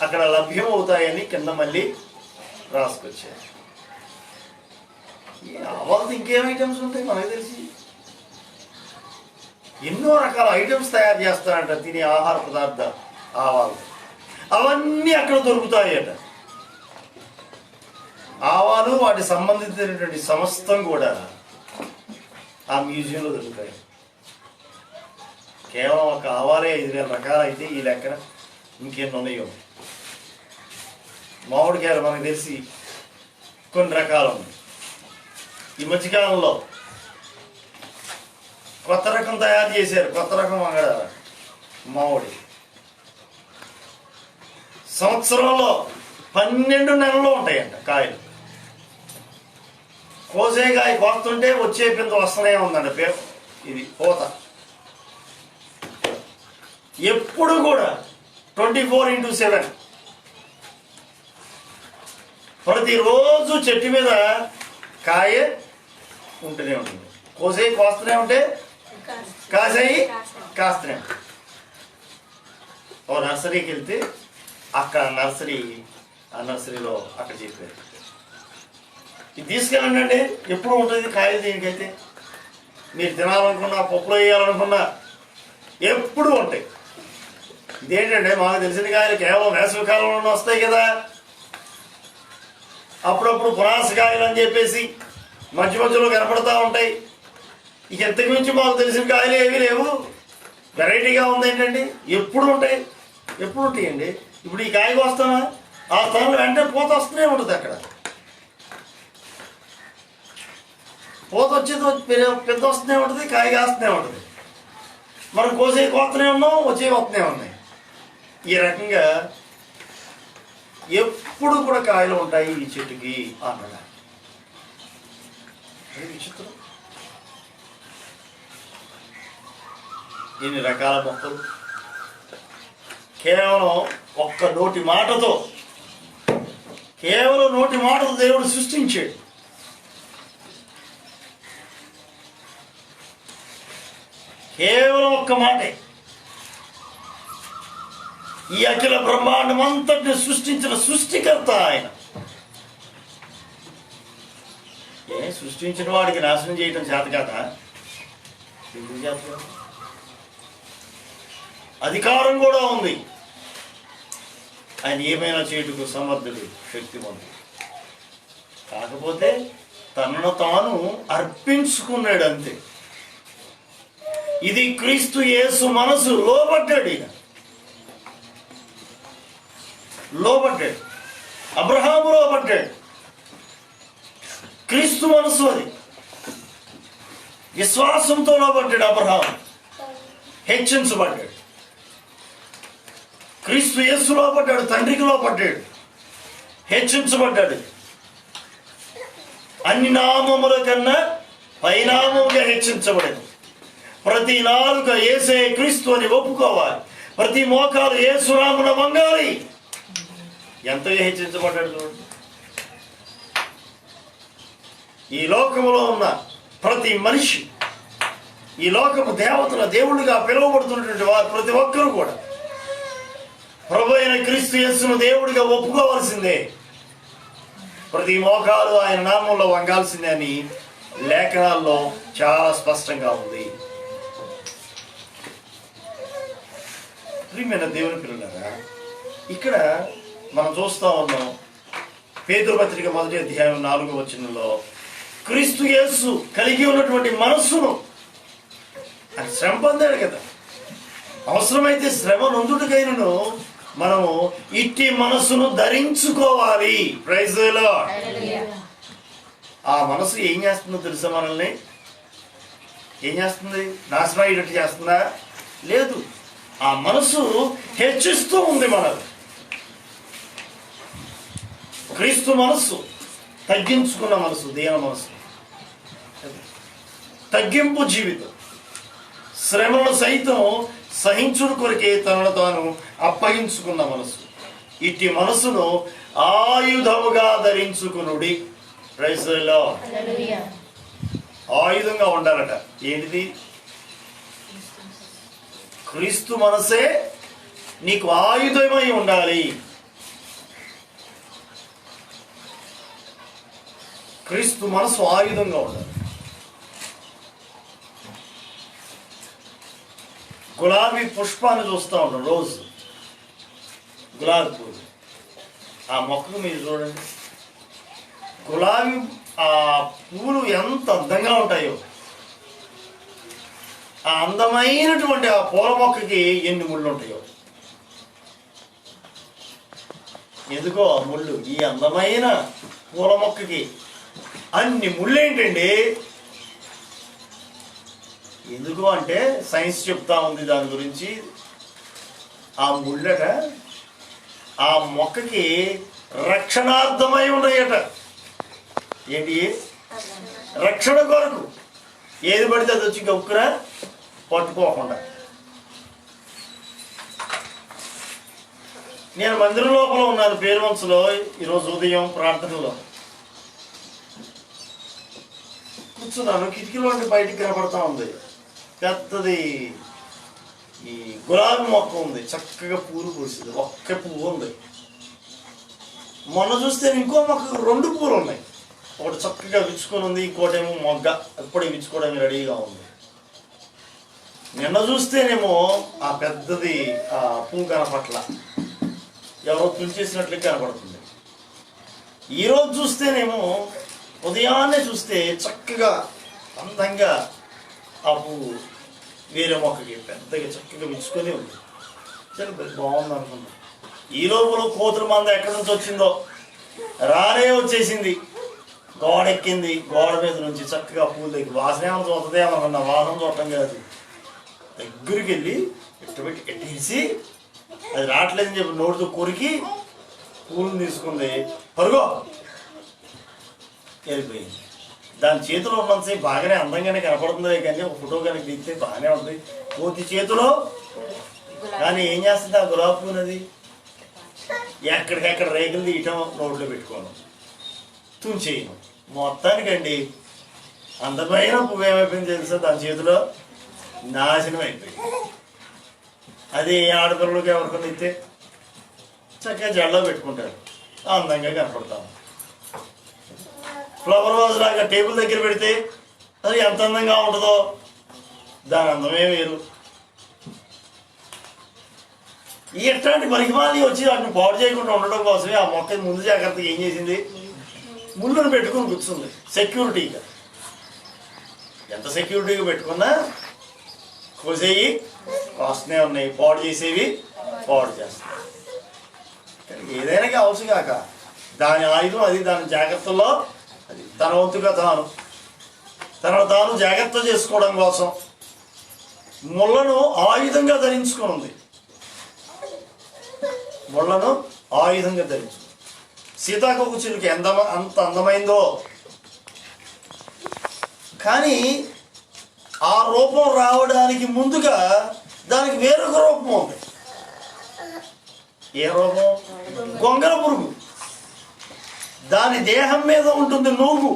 అక్కడ లభ్యం అవుతాయని కింద మళ్ళీ రాసుకొచ్చారు. ఈ ఆవాలతో ఇంకేం ఐటమ్స్ ఉంటాయి మనకు తెలిసి, ఎన్నో రకాల ఐటమ్స్ తయారు చేస్తారంట తినే ఆహార పదార్థాలు ఆవాలు. అవన్నీ అక్కడ దొరుకుతాయట. ఆవాలు వాటి సంబంధించినటువంటి సమస్తం కూడా ఆ మ్యూజియంలో దొరుకుతాయి. కేవలం ఒక ఆవాలే 5,000 రకాలు అయితే ఈ లెక్కన ఇంకేం ఉన్నాయో. మామిడికాయలు మనకు తెలిసి కొన్ని రకాలు ఉన్నాయి. ఈ మధ్యకాలంలో కొత్త రకం తయారు చేశారు, కొత్త రకం అంగడ మామిడి. సంవత్సరంలో 12 నెలలు ఉంటాయంట కాయలు. కోసే కాయ కోస్తుంటే వచ్చే పింద వస్తూనే ఉందంట. పేరు ఇది కోత ఎప్పుడు కూడా 24/7 ప్రతిరోజు చెట్టు మీద కాయ ఉంటూనే ఉంటుంది. కోసేయి కోస్తూనే ఉంటే కాసేయి కాస్తూనే ఉంటాయి. ఓ నర్సరీకి వెళ్తే అక్కడ ఆ నర్సరీలో అక్కడ చెప్పారు, ఇది తీసుకెళ్ళండి, ఎప్పుడు ఉంటుంది కాయలు. దీనికైతే మీరు తినాలనుకున్నా, పప్పులో వేయాలనుకున్నా ఎప్పుడు ఉంటాయి. ఇదేంటంటే మాకు తెలిసిన కాయలు కేవలం వేసవి కాలంలోనే వస్తాయి కదా. అప్పుడప్పుడు పునాసకాయలు అని చెప్పేసి మధ్య మధ్యలో కనపడతా ఉంటాయి. ఇక ఎంతకు మించి మాకు తెలిసిన కాయలు ఏమీ లేవు. వెరైటీగా ఉంది ఏంటండి, ఎప్పుడు ఉంటాయి. ఎప్పుడు ఉంటాయండి. ఇప్పుడు ఈ కాయకు వస్తామా, ఆ స్థలంలో వెంటనే పూత వస్తూనే ఉంటుంది. అక్కడ పూత వచ్చేది పెద్ద వస్తూనే ఉంటుంది, కాయ కాస్తూనే ఉంటుంది. మనం కోసే కోస్తూనే ఉన్నాం, వచ్చే వస్తూనే ఉన్నాయి. ఈ రకంగా ఎప్పుడు కూడా కాయలు ఉంటాయి ఈ చెట్టుకి అన్నగా. విచిత్రం. ఎన్ని రకాల మొక్కలు కేవలం ఒక్క నోటి మాటతో, కేవలం నోటి మాటతో దేవుడు సృష్టించాడు. కేవలం ఒక్క మాటే ఈ అఖిల బ్రహ్మాండం అంతటిని సృష్టించిన సృష్టికర్త ఆయన. సృష్టించిన వాడికి నాశనం చేయటం చేత కదా. అధికారం కూడా ఉంది. ఆయన ఏమైనా చేయుటకు సమర్థుడు, శక్తిమంతుడు. కాకపోతే తనను తాను అర్పించుకున్నాడు అంతే. ఇది క్రీస్తు యేసు మనసు. లోబడ్డాడు. ఈయన లోబడ్డాడు. అబ్రహాము లోబడ్డాడు. క్రీస్తు మనసు అది. విశ్వాసంతో లోబడ్డాడు అబ్రహాము, హెచ్చించబడ్డాడు. క్రీస్తు యేసు లోబడ్డాడు, తండ్రికి లోబడ్డాడు, హెచ్చించబడ్డాడు. అన్ని నామముల కన్నా పైనామముగా హెచ్చించబడింది. ప్రతి నాలుక యేసే క్రీస్తు అని ఒప్పుకోవాలి. ప్రతి మోకాలు యేసునామమున వంగాలి. ఎంతో హెచ్చించబడ్డాడు చూడండి. ఈ లోకములో ఉన్న ప్రతి మనిషి, ఈ లోకము దేవతల దేవుళ్ళుగా పిలువబడుతున్నటువంటి వారు ప్రతి ఒక్కరూ కూడా ప్రభు అయిన క్రీస్తు యేసును దేవుడిగా ఒప్పుకోవాల్సిందే. ప్రతి మోకాలు ఆయన నామంలో వంగాల్సిందే అని లేఖనాల్లో చాలా స్పష్టంగా ఉంది. ప్రియమైన దేవుని పిల్లలారా, ఇక్కడ మనం చూస్తా ఉన్నాం పేతురు పత్రిక 1వ అధ్యాయం 4వ వచనంలో క్రీస్తు యేసు కలిగి ఉన్నటువంటి మనస్సును ఆయన శ్రమ పొందాడు కదా. అవసరమైతే శ్రమ నొందుడికైనను మనము ఇట్టి మనస్సును ధరించుకోవాలి. Praise the lord. ఆ మనసు ఏం చేస్తుందో తెలుసా? మనల్ని ఏం చేస్తుంది? నాశనం అయ్యేటట్టు చేస్తుందా? లేదు. ఆ మనసు హెచ్చిస్తూ ఉంది మనల్ని. క్రీస్తు మనస్సు తగ్గించుకున్న మనసు, దీన మనసు, తగ్గింపు జీవితం, శ్రమను సైతం సహించుడు కొరకే తనను తాను అప్పగించుకున్న మనసు. ఇట్టి మనసును ఆయుధముగా ధరించుకునుడి. Praise the lord. ఆయుధంగా ఉండాలట. ఏంటిది? క్రీస్తు మనసే నీకు ఆయుధమై ఉండాలి. క్రీస్తు మనసు ఆయుధంగా ఉండాలి. గులాబీ పుష్పాన్ని చూస్తూ ఉంటాం రోజు, గులాబీ పూలు. ఆ మొక్కకు మీరు చూడండి, గులాబీ ఆ పూలు ఎంత అందంగా ఉంటాయో. ఆ అందమైనటువంటి ఆ పూల మొక్కకి ఎన్ని ముళ్ళు ఉంటాయో. ఎందుకో ఆ ముళ్ళు ఈ అందమైన పూల మొక్కకి అన్ని ముళ్ళు ఏంటండి? ఎందుకు అంటే సైన్స్ చెప్తా ఉంది దాని గురించి. ఆ ముళ్ళట ఆ మొక్కకి రక్షణార్థమై ఉన్నాయట. ఏంటి? రక్షణ కొరకు. ఏది పడితే అది వచ్చి గౌక్కురా పట్టుకోకుండా. నేను మందిరం లోపల ఉన్నాను, పేరువంశలో, ఈరోజు ఉదయం ప్రార్థనలో కూర్చున్నాను. కిటికీలో నుండి బయటికి కనపడతా ఉంది పెద్దది ఈ గులాబీ మొక్క ఉంది. చక్కగా పూలు పూసింది, ఒక్క పువ్వు ఉంది. మొన్న చూస్తే ఇంకో మొక్కకు 2 పూలు ఉన్నాయి. ఒకటి చక్కగా విచ్చుకొని ఉంది, ఇంకోటేమో మొగ్గ ఎప్పుడే విచ్చుకోవడానికి రెడీగా ఉంది. నిన్న చూస్తేనేమో ఆ పెద్దది ఆ పువ్వు కనపట్ల, ఎవరో తుంచేసినట్లే కనపడుతుంది. ఈరోజు చూస్తేనేమో ఉదయాన్నే చూస్తే చక్కగా అందంగా ఆ పువ్వు వేరే మొక్కకి పెద్దగా చక్కగా విచ్చుకొని ఉంది. చాలా బాగుంది అనుకున్నాను. ఈ లోపల కోతుల మంద ఎక్కడి నుంచి వచ్చిందో రానే వచ్చేసింది, గోడ ఎక్కింది. గోడ మీద నుంచి చక్కగా పూలు దగ్గర వాసన ఏమైనా చూస్తుంది ఏమన్నా, వాసన చూడటం కాదు. దగ్గరికి వెళ్ళి ఎట్టుబెట్టి ఎట్టేసి అది రావట్లేదని చెప్పి నోటితో కొరికి పూలు తీసుకుంది, పరుగో వెళ్ళిపోయింది. దాని చేతిలో ఉన్నంతసేపు బాగానే అందంగానే కనపడుతుంది, కానీ ఒక ఫోటో కనుక దిగితే బాగానే ఉంటుంది కోతి చేతిలో. కానీ ఏం చేస్తుంది ఆ గులాబీ పువ్వు? అది ఎక్కడికెక్కడ రేకులు తీయటం, నోట్లో పెట్టుకోవడం, తుంచేయడం. మొత్తానికండి అందమైన పువ్వు ఏమైపోయింది తెలుసా? దాని చేతిలో నాశనం అయిపోయింది. అది ఆడపిల్లలకి ఎవరికైనా ఇస్తే చక్కగా జడలో పెట్టుకుంటారు, అందంగా కనపడతాం. ఫ్లవర్ వాజ్ లాగా టేబుల్ దగ్గర పెడితే అది ఎంత అందంగా ఉంటుందో, దాని అందమే వేరు. ఇట్లాంటి పరిమాణాలు వచ్చి వాటిని పాడు చేయకుండా ఉండడం కోసమే ఆ మొక్క ముందు జాగ్రత్తగా ఏం చేసింది? ముళ్ళను పెట్టుకుని కూర్చుంది సెక్యూరిటీగా. ఎంత సెక్యూరిటీగా పెట్టుకున్నా కోసేవి కాస్తూనే ఉన్నాయి, పాడు చేసేవి పాడు చేస్తాయి. ఏదైనా కావచ్చు కాక దాని ఆయుధం అది, దాని జాగ్రత్తల్లో అది తన వంతుగా తనను తాను జాగ్రత్త చేసుకోవడం కోసం ముళ్ళను ఆయుధంగా ధరించుకొని ఉంది. ముళ్ళను ఆయుధంగా ధరించు. సీతాకోక చిలుక అంత అందమైందో, కానీ ఆ రూపం రావడానికి ముందుగా దానికి వేరొక రూపం ఉంది. ఏ రూపం? గొంగళ పురుగు. దాని దేహం మీద ఉంటుంది నూగు.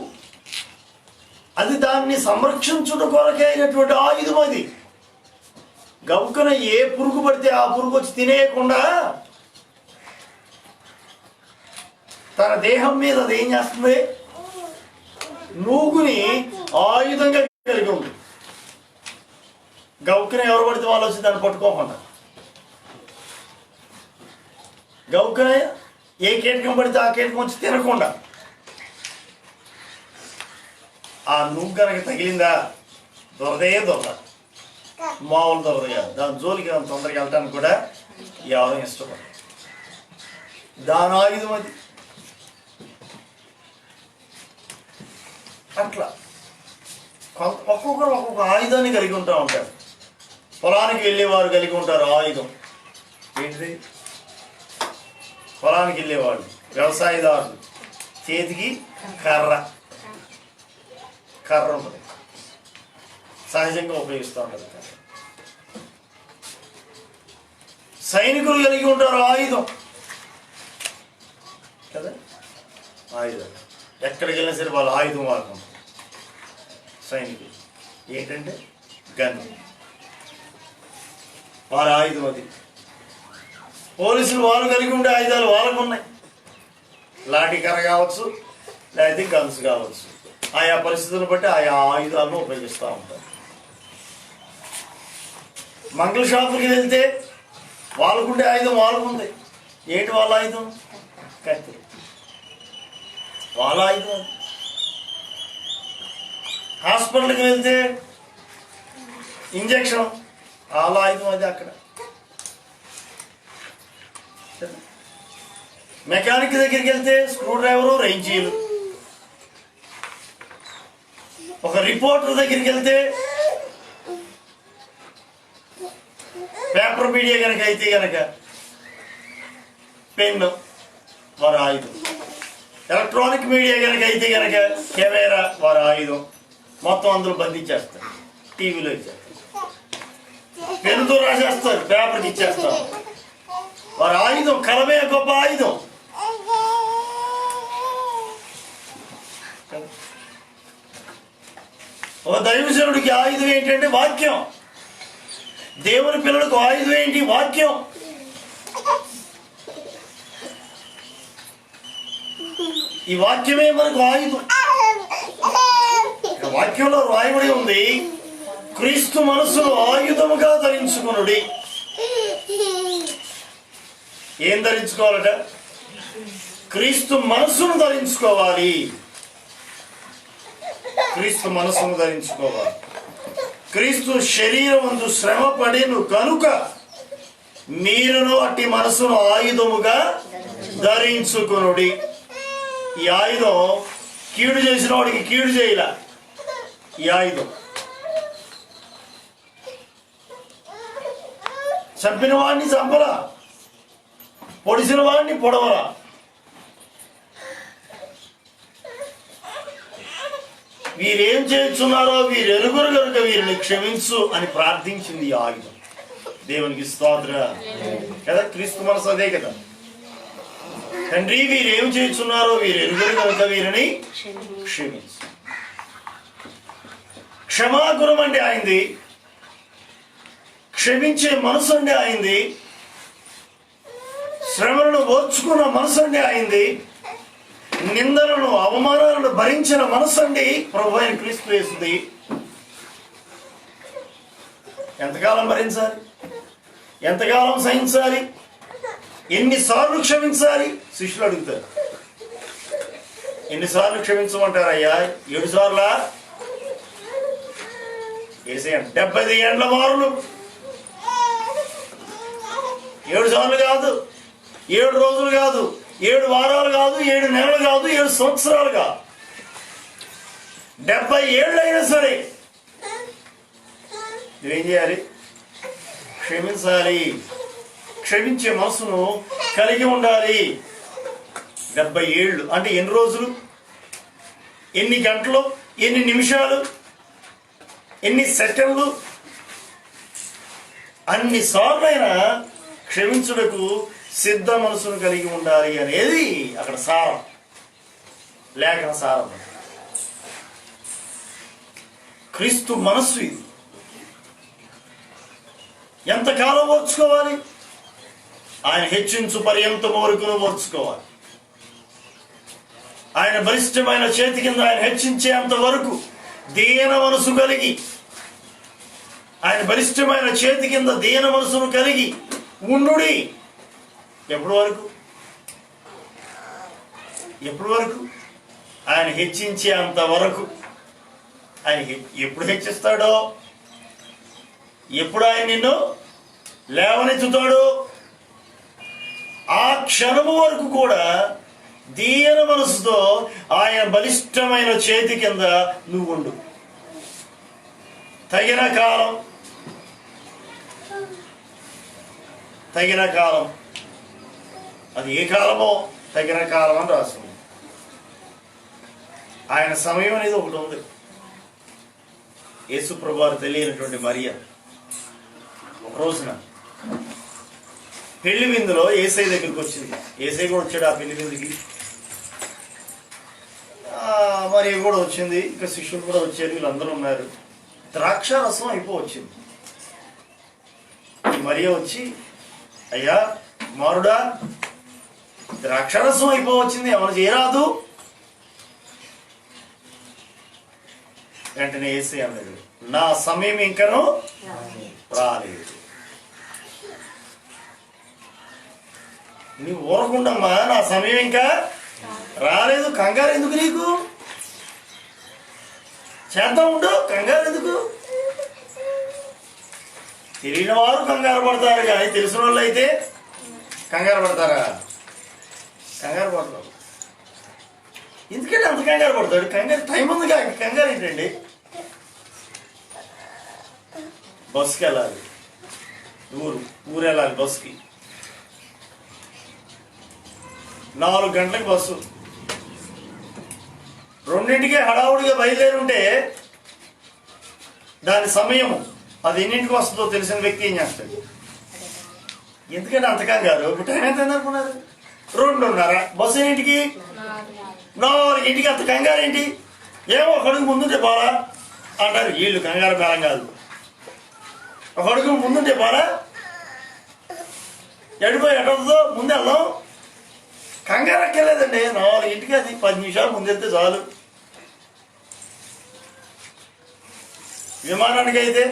అది దాన్ని సంరక్షించుట కొరకే అయినటువంటి ఆయుధం అది. గబుకన ఏ పురుగు పడితే ఆ పురుగు వచ్చి తినేయకుండా తన దేహం మీద అది ఏం చేస్తుంది? నూగుని ఆయుధంగా కలిగి ఉంది. గబుకన ఎవరు పడితే వాళ్ళు వచ్చి దాన్ని పట్టుకోకుండా, గబుకన ఏ కీటకం పడితే ఆ కీటకం వచ్చి తినకుండా ఆ నువ్వు కనుక తగిలిందా దొరదే దొరద, మామూలు దొరద కాదు. దాని జోలికి తొందరగా వెళ్ళటానికి కూడా ఎవరూ ఇష్టపడరు. దాని ఆయుధం అది. అట్లా ఒక్కొక్కరు ఒక్కొక్క ఆయుధాన్ని కలిగి ఉంటా ఉంటారు. పొలానికి వెళ్ళేవారు కలిగి ఉంటారు ఆయుధం. ఏంటిది? పొలానికి వెళ్ళేవాళ్ళు వ్యవసాయదారులు చేతికి కర్ర ఉంటుంది, సహజంగా ఉపయోగిస్తూ ఉంటారు. సైనికులు కలిగి ఉంటారు ఆయుధం కదా. ఆయుధం ఎక్కడికి వెళ్ళినా సరే వాళ్ళు ఆయుధం వాడుకుంటారు. సైనికులు ఏంటంటే గన్, వారి ఆయుధం అది. పోలీసులు వాళ్ళు కలిగి ఉండే ఆయుధాలు వాళ్ళకు ఉన్నాయి. లాఠీ కర్ర కావచ్చు, లేకపోతే గన్స్ కావచ్చు. ఆయా పరిస్థితులను బట్టి ఆయా ఆయుధాలను ఉపయోగిస్తూ ఉంటారు. మంగళ షాపుకి వెళ్తే వాళ్ళకుండే ఆయుధం వాళ్ళకుంది. ఏంటి వాళ్ళ ఆయుధం? కత్తి. వాళ్ళ ఆయుధం. హాస్పిటల్కి వెళ్తే ఇంజక్షన్, వాళ్ళ ఆయుధం అది. అక్కడ మెకానిక్ దగ్గరికి వెళ్తే స్క్రూ డ్రైవరు, రైంచీలు. ఒక రిపోర్టర్ దగ్గరికి వెళ్తే పేపర్ మీడియా కనుక అయితే కనుక పెన్ను వారి ఆయుధం. ఎలక్ట్రానిక్ మీడియా కనుక అయితే కనుక కెమెరా వారి ఆయుధం. మొత్తం అందులో బంధించేస్తారు, టీవీలో ఇచ్చేస్తారు, పెన్నుతో రాసేస్తారు, పేపర్కి ఇచ్చేస్తారు. వారి ఆయుధం కలమే గొప్ప ఆయుధం. ఒక దైవజనుడికి ఆయుధం ఏంటంటే వాక్యం. దేవుని పిల్లలకు ఆయుధం ఏంటి? వాక్యం. ఈ వాక్యమే మనకు ఆయుధం. వాక్యంలో రాయబడి ఉంది, క్రీస్తు మనస్సును ఆయుధముగా ధరించుకొనుడి. ఏం ధరించుకోవాలట? క్రీస్తు మనస్సును ధరించుకోవాలి. క్రీస్తు మనస్సును ధరించుకోవాలి. క్రీస్తు శరీరమందు శ్రమ పడెను కనుక మీరును అట్టి మనస్సును ఆయుధముగా ధరించుకొనుడి. ఈ ఆయుధం కీడు చేసిన వాడికి కీడు చేయలే. ఈ ఆయుధం చంపిన వాడిని చంపలా, పొడిసిన వాడిని పొడవలా. వీరేం చేస్తున్నారో వీరెరుగురు కనుక వీరిని క్షమించు అని ప్రార్థించింది ఈ ఆయుధం. దేవునికి స్తోత్ర కదా. క్రీస్తు మనసు అదే కదా. తండ్రి వీరేం చేస్తున్నారో వీరెరుగురు కనుక వీరిని క్షమించు. క్షమాగుణం అంటే ఆయనది, క్షమించే మనసు అంటే ఆయనది, శ్రమలను ఓర్చుకున్న మనసు అంటే ఆయనది, నిందలను అవమానాలను భరించిన మనసు అండి ప్రభు అయిన క్రీస్తు యేసుది. ఎంతకాలం భరించాలి? ఎంతకాలం సహించాలి? ఎన్నిసార్లు క్షమించాలి? శిష్యులు అడుగుతారు. ఎన్నిసార్లు క్షమించమంటారయ్యా? 7 సార్లా? ఏసేయండి 70 ఏండ్ల మారులు. 7 సార్లు కాదు, 7 రోజులు కాదు, 7 వారాలు కాదు, 7 నెలలు కాదు, 7 సంవత్సరాలు కాదు, 70 ఏళ్ళు అయినా సరే నువ్వేం చేయాలి? క్షమించాలి. క్షమించే మనసును కలిగి ఉండాలి. 70 ఏళ్ళు అంటే ఎన్ని రోజులు, ఎన్ని గంటలు, ఎన్ని నిమిషాలు, ఎన్ని సెకండ్లు? అన్నిసార్లైనా క్షమించుటకు సిద్ధ మనసును కలిగి ఉండాలి అనేది అక్కడ సారం, లేఖన సారం. క్రీస్తు మనస్సు ఇది. ఎంతకాలం ఓర్చుకోవాలి? ఆయన హెచ్చించు పర్యంతం వరకును ఓర్చుకోవాలి. ఆయన బలిష్టమైన చేతి కింద ఆయన హెచ్చించేంత వరకు దీన మనసు కలిగి, ఆయన బలిష్టమైన చేతి కింద దీన మనసును కలిగి ఉండుడి. ఎప్పటి వరకు? ఎప్పటి వరకు? ఆయన హెచ్చించే అంత వరకు. ఆయన ఎప్పుడు హెచ్చిస్తాడో, ఎప్పుడు ఆయన నిన్ను లేవనెత్తుతాడు, ఆ క్షణము వరకు కూడా దీన మనసుతో ఆయన బలిష్టమైన చేతి కింద నువ్వు ఉండు. తగిన కాలం అది ఏ కాలమో తగిన కాలం అని రాస్తుంది. ఆయన సమయం అనేది ఒకటి ఉంది. యేసు ప్రభువారు తెలియనటువంటి మరియా ఒక రోజున పెళ్లి విందులో యేసయ్య దగ్గరికి వచ్చింది. యేసయ్య కూడా వచ్చాడు ఆ పెళ్లి విందుకి. మరియ కూడా వచ్చింది, ఇంకా శిష్యులు కూడా వచ్చారు, వీళ్ళందరూ ఉన్నారు. ద్రాక్షారసం అయిపోవచ్చింది. మరియ వచ్చి, అయ్యా కుమారుడా, ద్రాక్షారసం అయిపోవచ్చింది, ఎవరు చేయరాదు. వెంటనే యేసయ్య అన్నాడు, నా సమయం ఇంకనూ రాలేదు. నీవు ఊరకుండమ్మా, నా సమయం ఇంకా రాలేదు, కంగారు ఎందుకు నీకు? చేద్దాం ఉండు, కంగారు ఎందుకు? తెలియని వారు కంగారు పడతారు, కానీ తెలిసిన వాళ్ళు అయితే కంగారు పడతారా? కంగారు పడతారు. ఎందుకంటే అంత కంగారు పడతాడు? కంగారు టైం ఉందిగా, కంగారు ఏంటండి? బస్కి వెళ్ళాలి, ఊరు వెళ్ళాలి బస్కి. 4 గంటలకు బస్సు. 2ంటికి హడావుడిగా బయలుదేరి ఉంటే దాని సమయం అది ఎన్నింటికి వస్తుందో తెలిసిన వ్యక్తి ఏం చేస్తాడు? ఎందుకంటే అంత కంగారు. ఇప్పుడు టైం ఎంత అనుకున్నారు? 2:30. బస్సు ఎన్నింటికి? 4ంటికి. అంత కంగారు ఏంటి? ఏమో ఒక అడుగు ముందుంటే పోరా అంటారు వీళ్ళు. కంగారు బేరం కాదు, ఒక అడుగు ముందుంటే పోరా, ఎడిపోయి ఎటవుతుందో ముందు వెళ్దాం. కంగారు ఎక్కర్లేదండి. 4ంటికి, అది 10 నిమిషాలు ముందెళ్తే చాలు. విమానానికి అయితే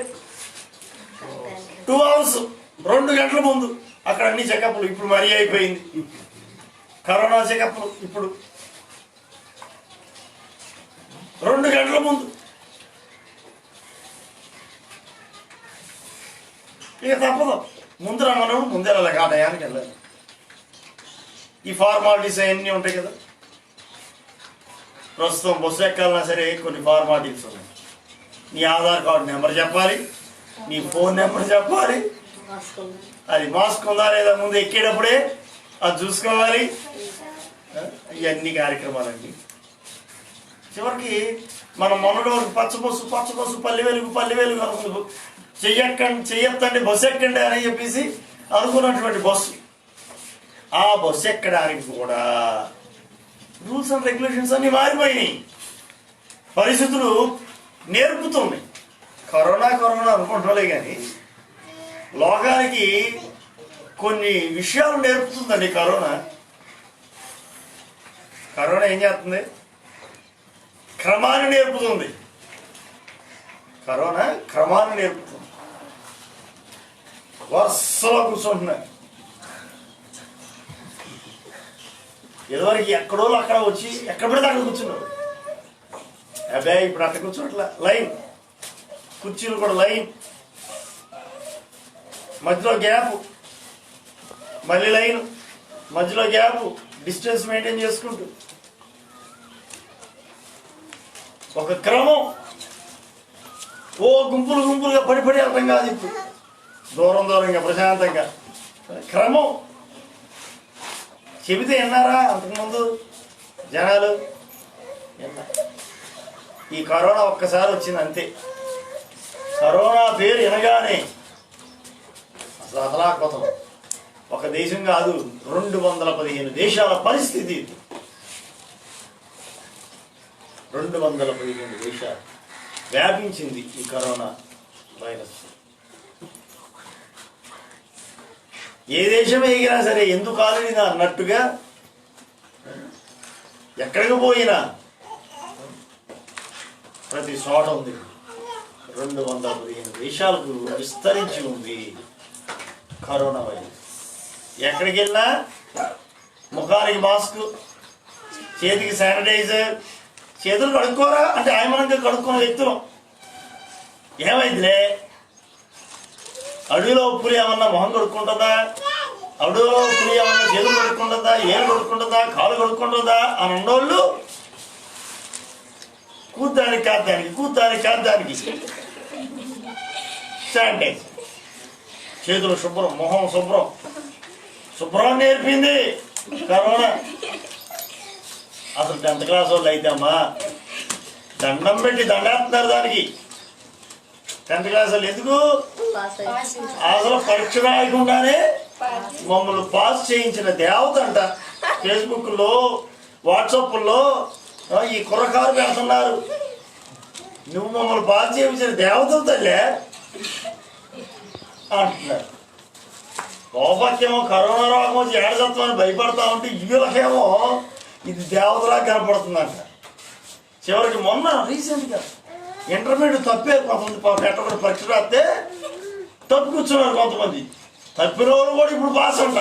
2 hours, 2 గంటల ముందు అక్కడ అన్ని చెకప్లు. ఇప్పుడు మరీ అయిపోయింది కరోనా చెకప్లు. ఇప్పుడు 2 గంటల ముందు. ఇక తప్పదు, ముందు రమ్మన్నాడు, ముందే వెళ్ళాలి, ఆ టయానికి వెళ్ళాలి. ఈ ఫార్మాలిటీస్ అవన్నీ ఉంటాయి కదా. ప్రస్తుతం బస్సు ఎక్కాలన్నా సరే కొన్ని ఫార్మాలిటీస్ ఉన్నాయి. నీ ఆధార్ కార్డు నెంబర్ చెప్పాలి, నీ ఫోన్ నెంబర్ చెప్పాలి, అది మాస్క్ ఉందా లేదా ముందు ఎక్కేటప్పుడే అది చూసుకోవాలి. ఇవన్నీ కార్యక్రమాలండి. చివరికి మనం మొన్నటి వరకు పచ్చబస్సు పల్లె వెలుగు అనుకుంటు చెయ్యొద్దండి బస్సు ఎక్కండి అని చెప్పేసి అనుకున్నటువంటి బస్సు. ఆ బస్సు ఎక్కడానికి కూడా రూల్స్ అండ్ రెగ్యులేషన్స్ అన్ని మారిపోయినాయి. పరిస్థితులు నేర్పుతున్నాయి. కరోనా అనుకుంటున్నాలే కానీ లోకానికి కొన్ని విషయాలు నేర్పుతుందండి. కరోనా ఏం చేస్తుంది? క్రమాన్ని నేర్పుతుంది. కరోనా క్రమాన్ని నేర్పుతుంది. వరుసలో కూర్చుంటున్నాయి. ఎదువరకు ఎక్కడో అక్కడ వచ్చి ఎక్కడ పడితే అక్కడ కూర్చున్నారు. అబ్బాయి ఇప్పుడు అక్కడ కూర్చోట్లా, లైన్, కుర్చీలు కూడా లైన్, మధ్యలో గ్యాప్, మళ్ళీ లైన్, మధ్యలో గ్యాప్, డిస్టెన్స్ మెయింటైన్ చేసుకుంటూ ఒక క్రమం. ఓ గుంపులుగా పడి అర్థం కాదు. ఇప్పుడు దూరంగా ప్రశాంతంగా క్రమం. చెబితే విన్నారా అంతకుముందు జనాలు? ఈ కరోనా ఒక్కసారి వచ్చింది అంతే. కరోనా పేరు వినగానే అసలు అతలాకుతలం. ఒక దేశం కాదు, 215 దేశాల పరిస్థితి. 215 దేశాలు వ్యాపించింది ఈ కరోనా వైరస్. ఏ దేశం ఎగినా సరే ఎందుకు ఆల్రెడీ అన్నట్టుగా ఎక్కడికి పోయినా ప్రతి చోట ఉంది. 215 దేశాలకు విస్తరించి ఉంది కరోనా వైరస్. ఎక్కడికి వెళ్ళినా ముఖానికి మాస్క్, చేతికి శానిటైజర్, చేతులు కడుక్కోరా అంటే ఆయమనంగా కడుక్కున్న వ్యక్తులు ఏమైందిలే, అడవిలో పులి ఏమన్నా మొహం కడుక్కుంటుందా, అడవిలో పులి ఏమన్నా చేతులు కడుక్కుంటుందా, ఏలు కడుక్కుంటుందా, కాలు కడుక్కుంటుందా అని ఉన్నోళ్ళు కూతానికి కాదానికి శానిటైజ్, చేతులు శుభ్రం, మొహం శుభ్రం నేర్పింది కరోనా. అసలు 10th క్లాస్ వాళ్ళు అయితే అమ్మా దండం పెట్టి దండేస్తున్నారు దానికి. 10th క్లాస్ వాళ్ళు ఎందుకు అసలు పరీక్ష రాయకుండానే మమ్మల్ని పాస్ చేయించిన దేవత అంట. ఫేస్బుక్లో వాట్సాప్లో ఈ కుర్రకారు పెడుతున్నారు, నువ్వు మమ్మల్ని పాస్ చేయించిన దేవత తల్లే అంటున్నారు. లోపకేమో కరోనా రోగం వచ్చి ఏడదత్వాన్ని భయపడతా ఉంటే వీళ్ళకేమో ఇది దేవతలా కనపడుతుందంట. చివరికి మొన్న రీసెంట్గా ఇంటర్మీడియట్ తప్పారు కొంతమంది, ఎక్కడ పరీక్ష రాస్తే తప్పు కూర్చున్నారు కొంతమంది, తప్పిన వాళ్ళు కూడా ఇప్పుడు పాస్ అంట.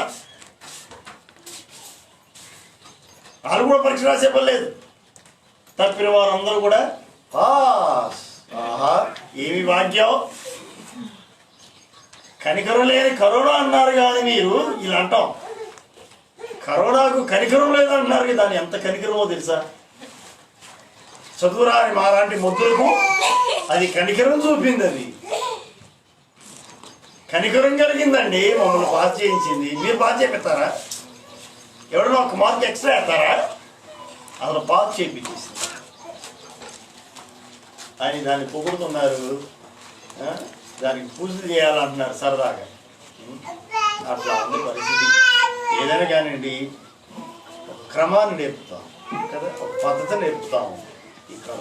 వాళ్ళు కూడా పరీక్ష రాసే పని లేదు, తప్పిన వారందరూ కూడా పాస్. ఆహా ఏమి భాగ్యం. కనికరం లేని కరోనా అన్నారు కానీ మీరు ఇలా అంటాం, కరోనాకు కనికరం లేదంటున్నారు. దాన్ని ఎంత కనికరమో తెలుసా? చదువురాని మాలాంటి ముద్దులకు అది కనికరం చూపింది. అది కనికరం కలిగిందండి, మమ్మల్ని పాస్ చేయించింది. మీరు పాస్ చేపిస్తారా? ఎవడన్నా ఒక మార్క్ ఎక్స్ట్రా వేస్తారా? అసలు పాస్ చేయించేసింది అని దాన్ని పొగుడుతున్నారు, దానికి పూజలు చేయాలంటున్నారు సరదాగా. అట్లా ఉంది పరిస్థితి. ఏదైనా కానివ్వండి క్రమాన్ని నేర్పుతాం కదా, ఒక పద్ధతి నేర్పుతాము. ఇక్కడ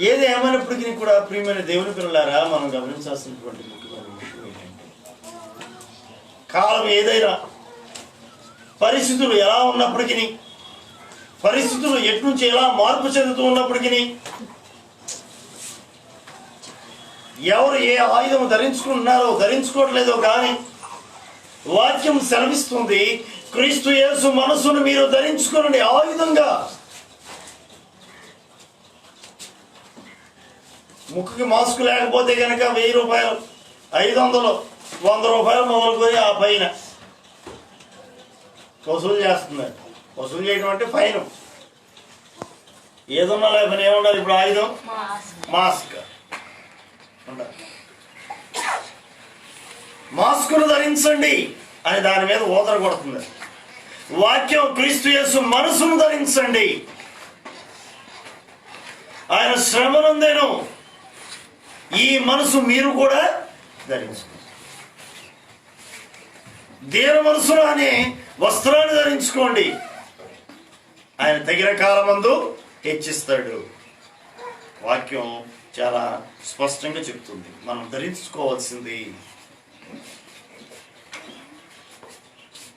ఏది ఏమైనప్పటికీ కూడా ప్రియమైన దేవుని పిల్లలారా, మనం గమనించాల్సినటువంటి ముఖ్యమైన విషయం ఏంటంటే, కాలం ఏదైనా పరిస్థితులు ఎలా ఉన్నప్పటికీ, పరిస్థితులు ఎట్నుంచి ఎలా మార్పు చెందుతూ ఉన్నప్పటికీ, ఎవరు ఏ ఆయుధం ధరించుకుంటున్నారో ధరించుకోవట్లేదో కానీ వాక్యం సెలవిస్తుంది, క్రీస్తు యేసు మనసును మీరు ధరించుకోండి ఆయుధంగా. ముక్కుకి మాస్క్ లేకపోతే కనుక 1000 రూపాయలు, 500, 100 రూపాయలు మొదలుకొని ఆ పైన వసూలు చేస్తున్నారు. వసూలు చేయడం అంటే ఫైన్. ఏదన్నా లేకపోతే ఏముండాలి ఇప్పుడు ఆయుధం? మాస్క్. మాస్కును ధరించండి అని దాని మీద ఊదర కొడుతుంది వాక్యం. క్రీస్తు యేసు మనసును ధరించండి, ఆయన శ్రమనందేను ఈ మనసు మీరు కూడా ధరించుకోండి. దీన మనసును అనే వస్త్రాన్ని ధరించుకోండి, ఆయన తగిన కాలమందు హెచ్చిస్తాడు. వాక్యం చాలా స్పష్టంగా చెప్తుంది మనం ధరించుకోవాల్సింది.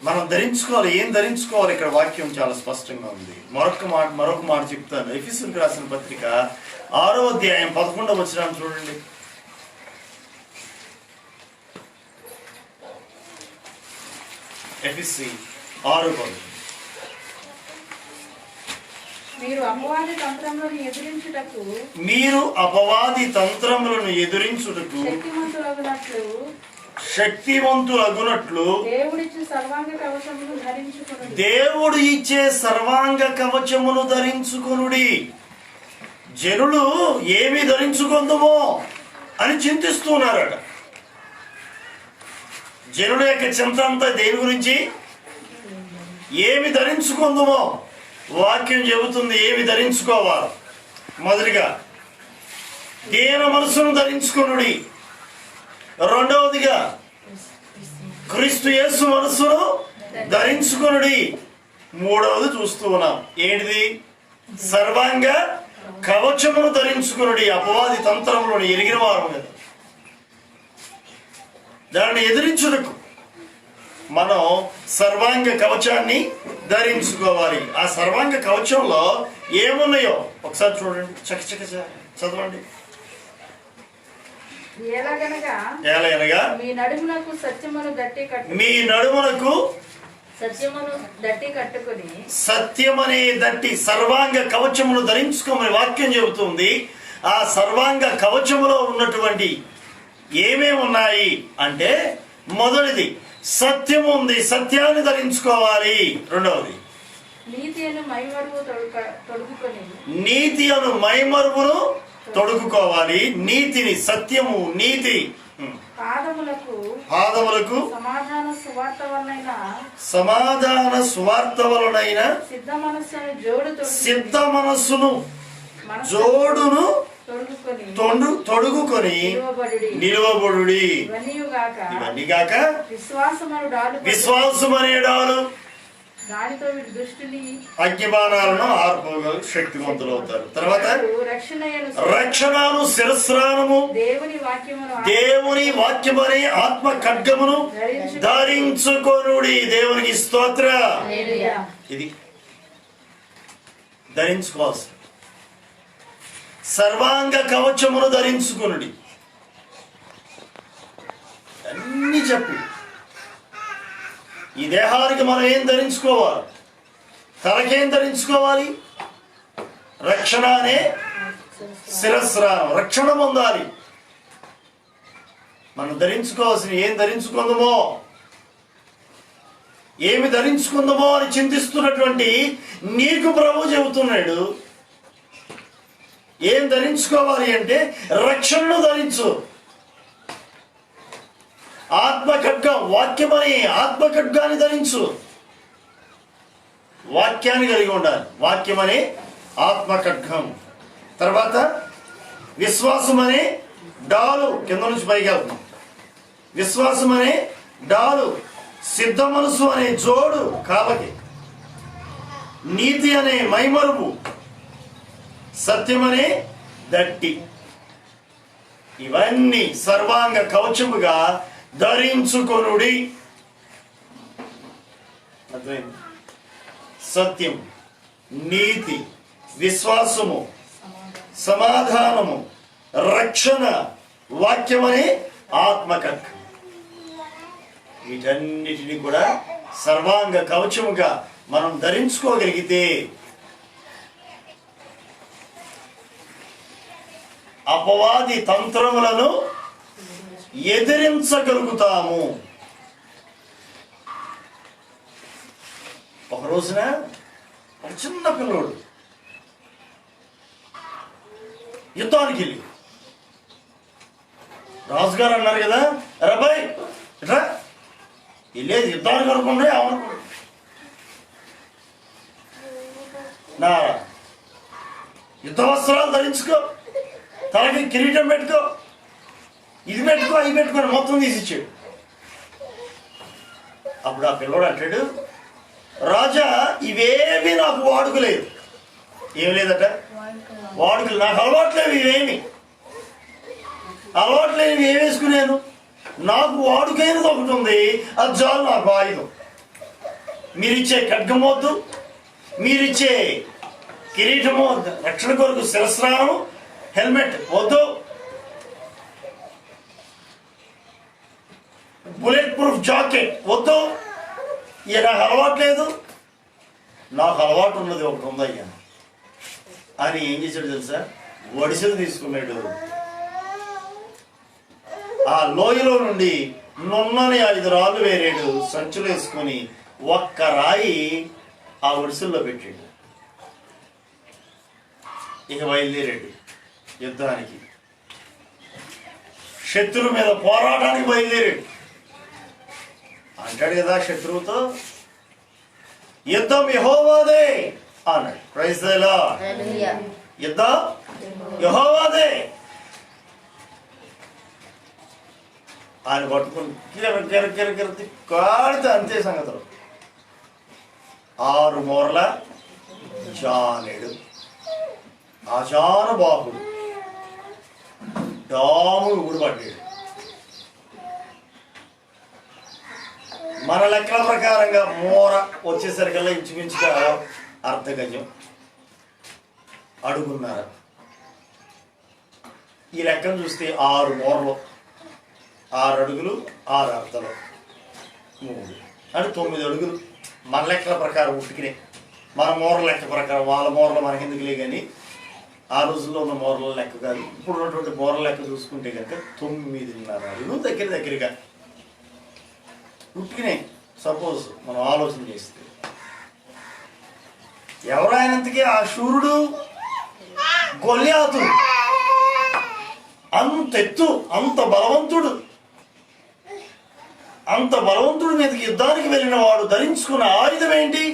మనం ధరించుకోవాలి. ఏం ధరించుకోవాలి? ఇక్కడ వాక్యం చాలా స్పష్టంగా ఉంది. మరొక మాట చెప్తాను. ఎఫెసీయులకు రాసిన పత్రిక 6వ అధ్యాయం 11వ వచనం చూడండి. ఎఫెసీ 6:11. మీరు అపవాది తంత్రములను ఎదిరించుటకు శక్తివంతులగునట్లు దేవుడు ఇచ్చే సర్వాంగ కవచమును ధరించుకొనుడి. జనులు ఏమి ధరించుకుందామో అని చింతిస్తున్నారట. జనుల యొక్క చింత అంతా దేని గురించి? ఏమి ధరించుకుందామో వాక్యం చెబుతుంది. ఏమి ధరించుకోవాలి? మొదటిగా దీన మనసును ధరించుకొనుడి. రెండవదిగా క్రీస్తు యేసు మనసును ధరించుకొనుడి. మూడవది చూస్తూ ఉన్నాం. ఏంటిది? సర్వాంగ కవచమును ధరించుకొనుడి. అపవాది తంత్రములను ఎరిగిన వారు కదా, దాన్ని ఎదిరించుటకు మనం సర్వాంగ కవచాన్ని ధరించుకోవాలి. ఆ సర్వాంగ కవచంలో ఏమున్నాయో ఒకసారి చూడండి, చకచక చదవండి. ఎలాగనగా మీ నడుమునకు సత్యమును దట్టి కట్టుకొని సత్యమనే దట్టి సర్వాంగ కవచమును ధరించుకోమని వాక్యం చెబుతుంది. ఆ సర్వాంగ కవచములో ఉన్నటువంటి ఏమేమి ఉన్నాయి అంటే, మొదటిది సత్యము ఉంది, సత్యాన్ని ధరించుకోవాలి. రెండవది నీతి అను మైమరువు తొడుగుకొని, నీతి అను మైమరువును తొడుగుకోవాలి. నీతిని, సత్యము, నీతి. పాదములకు సమాధాన సువార్త వలనైన సిద్ధ మనస్సును జోడును తొడుగుకొని నిలువబడుడి. ఇవన్నీ గాక విశ్వాసమనే డాలు అగ్నిబాణాలను ఆర్పగల శక్తివంతులు అవుతారు. తర్వాత రక్షణను శిరస్రానము దేవుని వాక్యమనే ఆత్మ ఖడ్గమును ధరించుకొనుడి. దేవునికి స్తోత్ర. ఇది ధరించుకోవాల్సి సర్వాంగ కవచమును ధరించుకొనుడి. అన్ని చెప్పి ఈ దేహానికి మనం ఏం ధరించుకోవాలి? తలకేం ధరించుకోవాలి? రక్షణ అనే శిరస్రానం, రక్షణ పొందాలి. మనం ధరించుకోవాల్సిన ఏం ధరించుకుందామో, ఏమి ధరించుకుందామో అని చింతిస్తున్నటువంటి నీకు ప్రభు చెబుతున్నాడు, ఏం ధరించుకోవాలి అంటే రక్షణను ధరించు. ఆత్మ ఖడ్గం, వాక్యమని ఆత్మ ఖడ్గాన్ని ధరించు. వాక్యాన్ని కలిగి ఉండాలి. వాక్యమని ఆత్మ ఖడ్గం. తర్వాత విశ్వాసం అనే డాలు, కింద నుంచి పైకి వెళ్తాం. విశ్వాసం అనే డాలు, సిద్ధ మనసు అనే జోడు కాళ్ళకి, నీతి అనే మైమరుపు, సత్యమనే దట్టి. ఇవన్నీ సర్వాంగ కవచముగా ధరించుకొనుడి. సత్యం, నీతి, విశ్వాసము, సమాధానము, రక్షణ, వాక్యమనే ఆత్మకర్క. వీటన్నిటిని కూడా సర్వాంగ కవచముగా మనం ధరించుకోగలిగితే అపవాది తంత్రములను ఎదిరించగలుగుతాము. ఒక రోజున ఒక చిన్న పిల్లోడు యుద్ధానికి వెళ్ళి, రాజుగారు అన్నారు కదా, రబాయ్ ఇట్లా వెళ్ళేది యుద్ధానికి అనుకుంటే ఏమనుకో, నా యుద్ధ వస్త్రాలు ధరించుకో, తలకి కిరీటం పెట్టుకో, ఇది పెట్టుకో, అవి పెట్టుకొని మొత్తం తీసిచ్చాడు. అప్పుడు ఆ పిల్లడు అంటాడు, రాజా ఇవేమి నాకు వాడుకలేదు. ఏం లేదట వాడుకలు, నాకు అలవాట్లేవు, ఇవేమి అలవాట్లేవి ఏం వేసుకునేను, నాకు వాడుకైనది ఒకటి ఉంది, అది చాలు నాకు ఆయుధం. మీరిచ్చే ఖడ్గం వద్దు, మీరిచ్చే కిరీటము, రక్షణ కొరకు శిరస్నానం, హెల్మెట్ వద్దు, బుల్లెట్ ప్రూఫ్ జాకెట్ వద్దు, ఇక నాకు అలవాట్లేదు, నాకు అలవాటు ఉన్నది ఒకటి ఉందయ్యా అని ఏం చేశాడు తెలుసా, ఒడిసెలు తీసుకున్నాడు. ఆ లోయలో నుండి నున్నని 5 రాళ్ళు వేరేడు సంచులు వేసుకొని ఒక్క రాయి ఆ ఒడిసెల్లో పెట్టాడు. ఇక బయలుదేరాడు యుద్ధానికి, శత్రువు మీద పోరాటానికి బయలుదేరాడు. అంటాడు కదా శత్రువుతో, యుద్ధం యెహోవాదే అన్నాడు. Praise the lord. యుద్ధం యెహోవాదే. ఆయన పట్టుకుని కిర కాడితే అంతే సంగతులు. 6 మూరల జానేడు, ఆజానుబాహుడు డాముడు ఊడిపడ్డాడు. మన లెక్కల ప్రకారంగా మూర వచ్చేసరికల్లా ఇంచుమించుగా అర్ధగజం, అడుగున్నర. ఈ లెక్కను చూస్తే 6 మూరలు, 6 అడుగులు, 6 అర్ధలు, 3 అంటే 9 అడుగులు. మన లెక్కల ప్రకారం ఉట్టికినే, మన మూరల లెక్క ప్రకారం. వాళ్ళ మూరలు మనకెందుకులే కానీ ఆ రోజుల్లో ఉన్న మూరల లెక్క కాదు. ఇప్పుడు ఉన్నటువంటి మూరల లెక్క చూసుకుంటే కనుక 9.5 అడుగులు దగ్గరగా ఉట్టికినే. సపోజ్ మనం ఆలోచన చేస్తే ఎవరైనంతకీ ఆ శూరుడు గొల్యాతు అంత ఎత్తు, అంత బలవంతుడు మీదకి యుద్ధానికి వెళ్ళిన వాడు ధరించుకున్న ఆయుధం ఏంటి?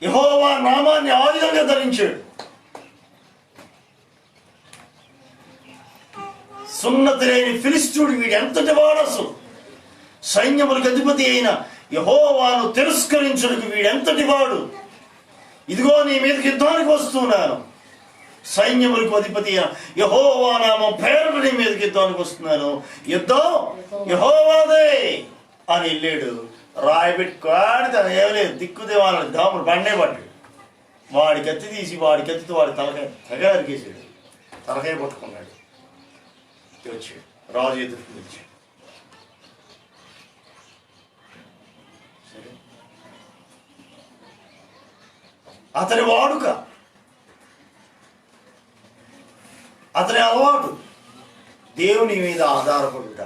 యెహోవా నామాన్ని ఆయుధంగా ధరించాడు. సున్నతి లేని ఫిలిష్తీయుడు వీడు ఎంతటి వాడు అసలు? సైన్యములకు అధిపతి అయిన యెహోవాను తిరస్కరించుటకు వీడెంతటి వాడు? ఇదిగో నీ మీదకి యుద్ధానికి వస్తున్నాను, సైన్యములకు అధిపతి అయిన యెహోవా నామం పేరుట నీ మీదకి యుద్ధానికి వస్తున్నాను, యుద్ధం యెహోవాదే అని వెళ్ళాడు. రాయబెట్టుకోడి తను ఏమలేదు, దిక్కుదేవాలని దాముడు బండే పడ్డాడు. వాడి కత్తి తీసి వాడి కత్తితో వాడి తలకాయ తెగరికేసాడు. తలకాయ పట్టుకున్నాడు, వచ్చాడు రాజు ఎదుర్కొని వచ్చాడు. అతని వాడుక, అతని అలవాటు దేవుని మీద ఆధారపడుట,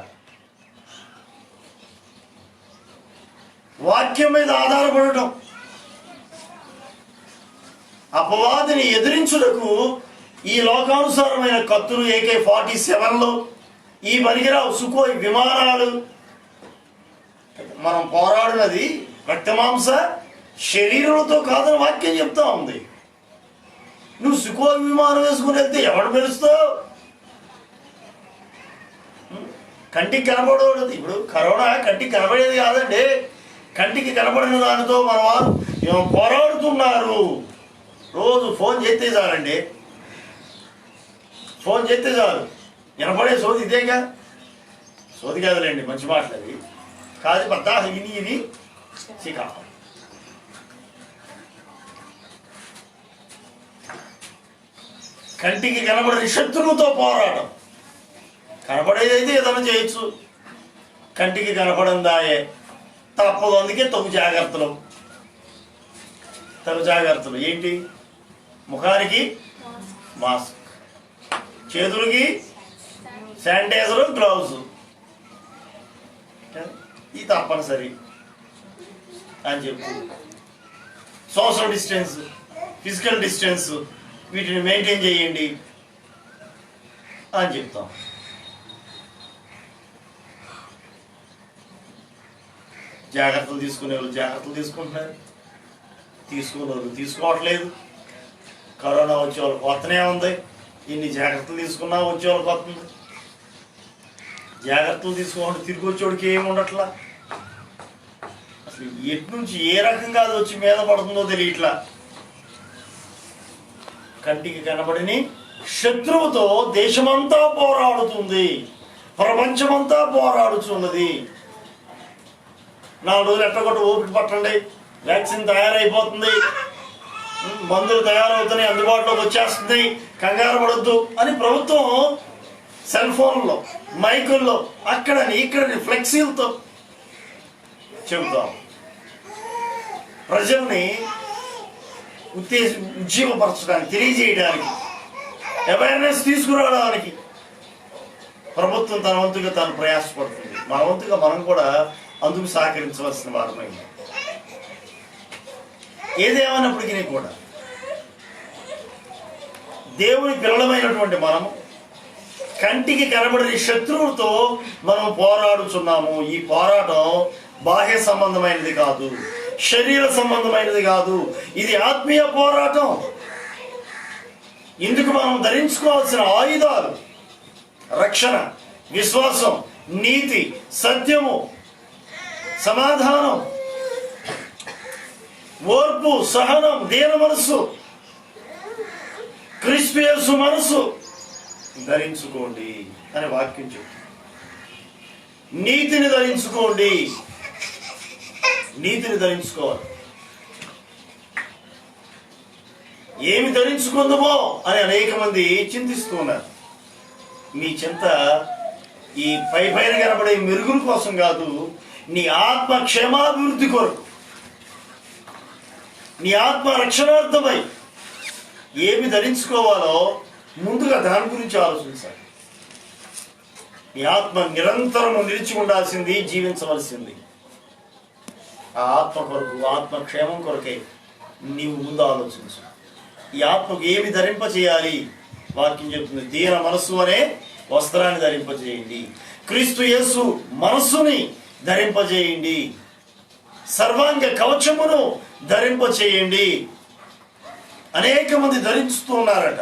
వాక్యం మీద ఆధారపడటం. అపవాదిని ఎదిరించుటకు ఈ లోకానుసారమైన కత్తులు, AK-47లు, ఈ పనికిరావు సుకోయ్ విమానాలు. మనం పోరాడినది రక్తమాంస శరీరంతో కాదని వాక్యం చెప్తా ఉంది. నువ్వు సుకోయ్ విమానం వేసుకుని వెళ్తే ఎవడు పిలుస్తావు? కంటికి కనబడేది. ఇప్పుడు కరోనా కంటికి కనబడేది కాదండి, కంటికి కనబడిన దానితో మన వారు పోరాడుతున్నారు. రోజు ఫోన్ చేస్తే చాలండి, ఫోన్ చేస్తే చాలు వినపడే సోది ఇదేగా. సోది కాదులేండి, మంచి మాటలు కాదు. పద్దా ఇది చికా కంటికి కనబడని శత్రువుతో పోరాటం. కనబడేదైతే ఏదైనా చేయొచ్చు, కంటికి కనపడందాయే తప్పదు. అందుకే తగు జాగ్రత్తలు ఏంటి? ముఖానికి మాస్క్, చేతులకి శానిటైజరు, గ్లౌజ్, ఇది తప్పనిసరి అని చెప్పు. సోషల్ డిస్టెన్స్, ఫిజికల్ డిస్టెన్స్, వీటిని మెయింటైన్ చేయండి అని చెప్తాం. జాగ్రత్తలు తీసుకునే వాళ్ళు జాగ్రత్తలు తీసుకుంటున్నారు, తీసుకునే వాళ్ళు తీసుకోవట్లేదు. కరోనా వచ్చే వాళ్ళకి వస్తూనే ఉంది, ఇన్ని జాగ్రత్తలు తీసుకున్నా వచ్చే వాళ్ళకి వస్తుంది. జాగ్రత్తలు తీసుకోకుండా తిరిగి వచ్చేవాడికి ఏమి ఉండట్లా. అసలు ఎటు నుంచి ఏ రకంగా అది వచ్చి మీద పడుతుందో తెలియట్లా. కంటికి కనబడిని శత్రువుతో దేశమంతా పోరాడుతుంది, ప్రపంచమంతా పోరాడుతున్నది. 4 రోజులు ఎట్టగొట్ట ఓపిక పట్టండి, వ్యాక్సిన్ తయారైపోతుంది, మందులు తయారవుతున్నాయి, అందుబాటులోకి వచ్చేస్తుంది, కంగారు పడొద్దు అని ప్రభుత్వం సెల్ ఫోన్లో, మైకుల్లో, అక్కడని ఇక్కడని ఫ్లెక్సీలతో చెబుతాం. ప్రజల్ని ఉజ్జీవపరచడానికి, తెలియజేయడానికి, అవేర్నెస్ తీసుకురావడానికి ప్రభుత్వం తన వంతుగా తాను ప్రయాసపడుతుంది. మన వంతుగా మనం కూడా అందుకు సహకరించవలసిన వారమైంది. ఏదేమైనప్పటికీ కూడా దేవుని పిల్లలమైనటువంటి మనము కంటికి కనబడని శత్రువులతో మనం పోరాడుచున్నాము. ఈ పోరాటం బాహ్య సంబంధమైనది కాదు, శరీర సంబంధమైనది కాదు, ఇది ఆత్మీయ పోరాటం. ఇందుకు మనం ధరించుకోవాల్సిన ఆయుధాలు రక్షణ, విశ్వాసం, నీతి, సత్యము, సమాధానం, ఓర్పు, సహనం, దీన మనస్సు, క్రీస్తు యేసు మనస్సు ధరించుకోండి అని వాక్యం చెప్తుంది. నీతిని ధరించుకోండి, నీతిని ధరించుకోవాలి. ఏమి ధరించుకుందామో అని అనేక మంది చింతిస్తూ ఉన్నారు. మీ చింత ఈ పైన కనబడే మెరుగుల కోసం కాదు, నీ ఆత్మ క్షేమాభివృద్ధి కొరకు, నీ ఆత్మ రక్షణార్థమై ఏమి ధరించుకోవాలో ముందుగా దాని గురించి ఆలోచించాలి. నీ ఆత్మ నిరంతరము నిలిచి ఉండాల్సింది, జీవించవలసింది. ఆ ఆత్మ కొరకు, ఆత్మ క్షేమం కొరకే నీవు ముందు ఆలోచించు. ఈ ఆత్మకు ఏమి ధరింపచేయాలి? వాక్యం చెప్తుంది, దీన మనస్సు అనే వస్త్రాన్ని ధరింపజేయండి. క్రీస్తు యేసు మనస్సుని ధరింపజేయండి. సర్వాంగ కవచమును ధరింపచేయండి. అనేక మంది ధరిస్తూ ఉన్నారట.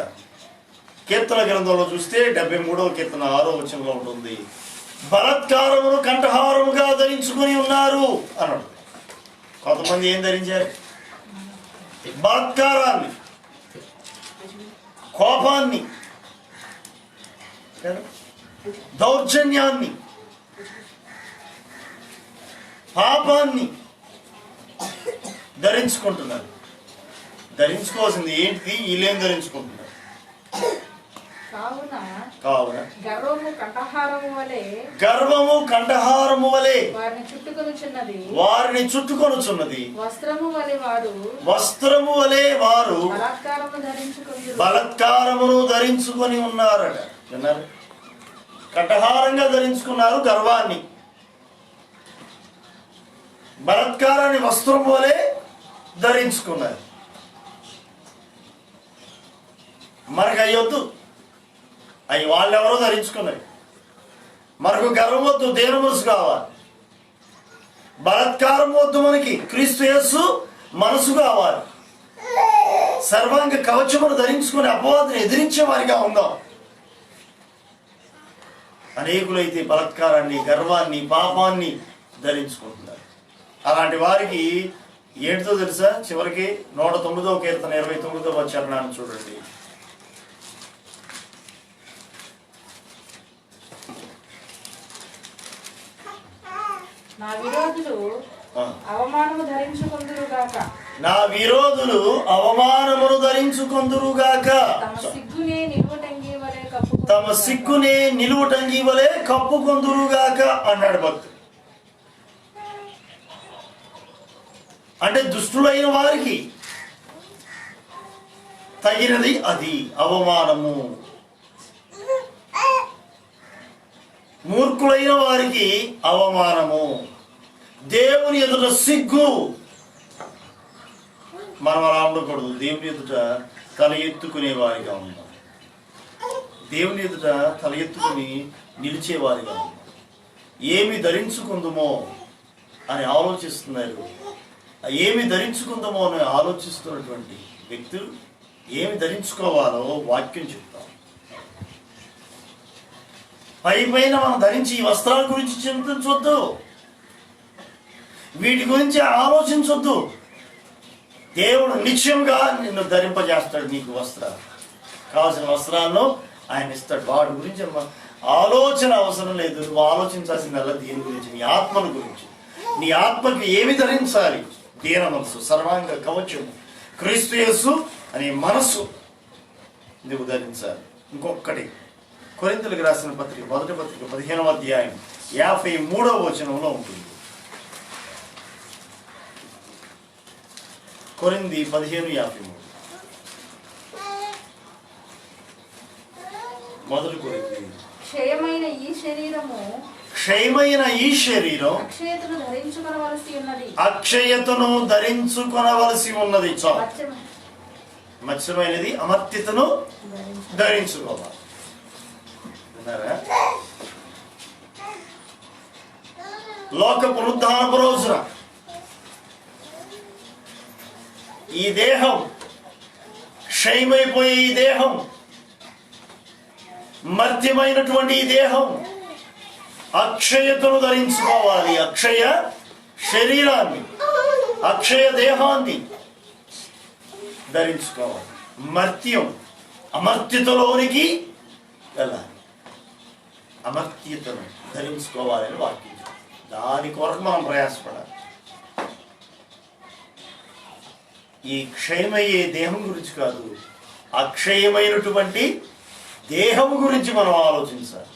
కీర్తన గ్రంథంలో చూస్తే 73వ కీర్తన 6వ వచనంలో ఉంటుంది, బలత్కారమును కంఠహారముగా ధరించుకొని ఉన్నారు అన్నాడు. కొంతమంది ఏం ధరించారు? బలత్కారాన్ని, కోపాన్ని, దౌర్జన్యాన్ని, పాపాన్ని ధరించుకుంటున్నారు. ధరించుకోవాల్సింది ఏంటిది? వీళ్ళేం ధరించుకుంటున్నారు? కావున గర్వము కంఠహారము వలె వారిని చుట్టుకొనుచున్నది. వస్త్రము వలె వారు బలత్కారమును ధరించుకొని ఉన్నారట. విన్నారు? కంఠహారంగా ధరించుకున్నారు గర్వాన్ని, బలత్కారాన్ని వస్త్రము వలె ధరించుకున్నారు. మనకు అయ్యొద్దు, అవి వాళ్ళెవరో ధరించుకున్నారు. మనకు గర్వం వద్దు, దేని మనసు కావాలి. బలత్కారం వద్దు, మనకి క్రీస్తు యేసు మనసు కావాలి. సర్వాంగ కవచమును ధరించుకుని అపవాదిని ఎదిరించే వారిగా ఉందాం. అనేకులైతే బలత్కారాన్ని, గర్వాన్ని, పాపాన్ని ధరించుకుంటున్నారు. అలాంటి వారికి ఏంటితో తెలుసా? చివరికి 109వ కీర్తన 29వ చరణాన్ని చూడండి. నా విరోధులు అవమానము ధరించుకొందురుగాక, నా విరోధులు అవమానమును ధరించుకొందురుగాక, తమ సిగ్గునే నిలువుటంగి వలె కప్పుకొందురుగాక అన్నాడు భక్తుడు. అంటే దుష్టులైన వారికి తగినది అది అవమానము. మూర్ఖులైన వారికి అవమానము. దేవుని ఎదుట సిగ్గు. మనం అలా ఉండకూడదు. దేవుని ఎదుట తల ఎత్తుకునే వారిగా ఉన్నాం. దేవుని ఎదుట తల ఎత్తుకుని నిలిచేవారిగా ఉన్నాం. ఏమి ధరించుకుందామో అని ఆలోచిస్తున్నారు. ఏమి ధరించుకుందామో అని ఆలోచిస్తున్నటువంటి వ్యక్తులు ఏమి ధరించుకోవాలో వాక్యం చెప్తాం. పైన మనం ధరించి ఈ వస్త్రాల గురించి చింతించవద్దు, వీటి గురించి ఆలోచించవద్దు. దేవుడు నిశ్చయంగా నిన్ను ధరింపజేస్తాడు. నీకు వస్త్రాలు కావాల్సిన వస్త్రాలను ఆయన ఇస్తాడు. వాడి గురించి ఆలోచన అవసరం లేదు. నువ్వు ఆలోచించాల్సిందల్లా దీని గురించి, నీ ఆత్మల గురించి. నీ ఆత్మకి ఏమి ధరించాలి? దీన మనసు, సర్వాంగ కవచము, క్రీస్తు యేసు అనే మనస్సు నువ్వు ధరించాలి. ఇంకొకటి, కొరింథీయులకు రాసిన పత్రిక, మొదటి పత్రిక 15వ అధ్యాయం 53వ వచనంలో ఉంటుంది. కొరింథీ 15:53. మొదటి కొరింథీ. క్షయమైన ఈ శరీరం అక్షయతను ధరించుకొనవలసి ఉన్నది. మత్స్యమైనది అమర్త్యతను ధరించుకోవాలి. లోక పునరుద్ధానపు రోజున ఈ దేహం క్షయమైపోయే, ఈ దేహం మర్త్యమైనటువంటి ఈ దేహం అక్షయతను ధరించుకోవాలి. అక్షయ శరీరాన్ని, అక్షయ దేహాన్ని ధరించుకోవాలి. మర్త్యం, అమర్త్యతలోనికి వెళ్ళాలి. అమర్త్యతను ధరించుకోవాలని వాక్యం. దాని కొరకు మనం ప్రయాసపడాలి. ఈ క్షయమయ్యే దేహం గురించి కాదు, అక్షయమైనటువంటి దేహం గురించి మనం ఆలోచించాలి.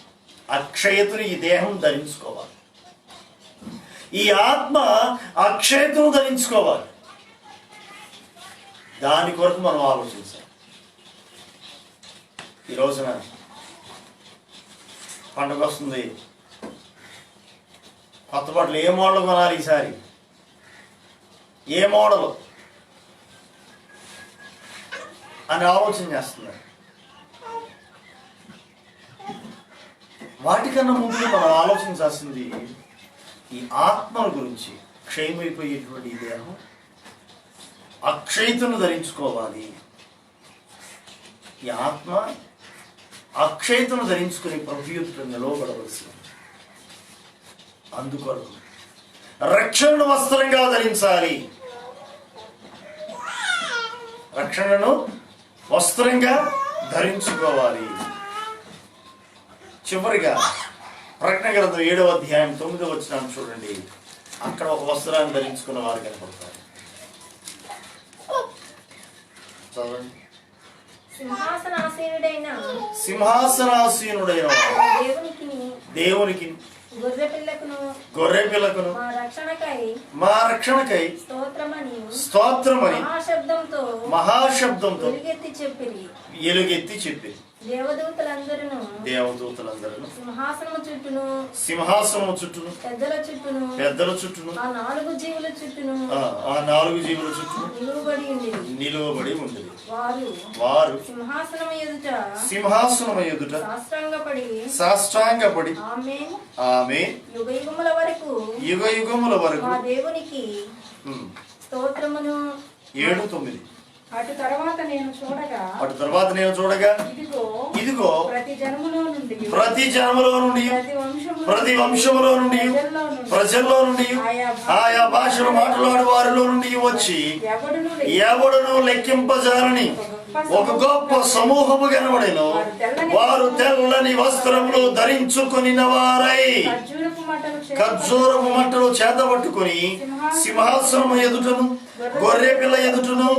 అక్షయతను ఈ దేహం ధరించుకోవాలి, ఈ ఆత్మ అక్షయతను ధరించుకోవాలి. దాని కొరకు మనం ఆలోచించాలి. ఈ రోజున పండుగ వస్తుంది, కొత్త బట్టలు ఏ మోడల్ కొనాలి, ఈసారి ఏ మోడల్ అని ఆలోచన చేస్తున్నారు. వాటికన్నా ముందు మనం ఆలోచించాల్సింది ఈ ఆత్మ గురించి. క్షయమైపోయేటువంటి ఈ దేహం అక్షయతను ధరించుకోవాలి. ఈ ఆత్మ అక్షయతను ధరించుకుని ప్రభు ఎదుట నిలవబడవలసి. అందుకొరకు రక్షణను వస్త్రంగా ధరించాలి. రక్షణను వస్త్రంగా ధరించుకోవాలి. చివరిగా ప్రకటన గ్రంథం 7వ అధ్యాయం 9వ వచనం చూడండి. అక్కడ ఒక వస్త్రాన్ని ధరించుకున్న వారు కనపడతారు. చదవండి. సింహాసనాసీనుడైన దేవునికి గొర్రె పిల్లకును మా రక్షణకై స్తోత్రమని మహాశబ్దంతో ఎలుగెత్తి చెప్పి దేవదూతలందరూ సింహాసనము చుట్టూను పెద్దల చుట్టూను ఆ 4 జీవుల చుట్టూను నిలువబడి ఉండేది. వారు సింహాసనము ఎదుట సాష్టాంగపడి ఆమె యుగ యుగముల వరకు దేవునికి స్తోత్రమును 7, 9. అటు తర్వాత నేను చూడగా ఇదిగో ప్రతి జనములో నుండి ప్రతి వంశములో నుండి ప్రజల్లో నుండి ఆయా భాషలు మాట్లాడే వారిలో నుండి వచ్చి ఎవడును లెక్కింపజాలని ఒక గొప్ప సమూహము కనబడెను. వారు తెల్లని వస్త్రములు ధరించుకుని వారై ఖర్జూరపు మట్టలు చేతబట్టుకుని సింహాసనము ఎదుటను గొర్రె పిల్ల ఎదుటను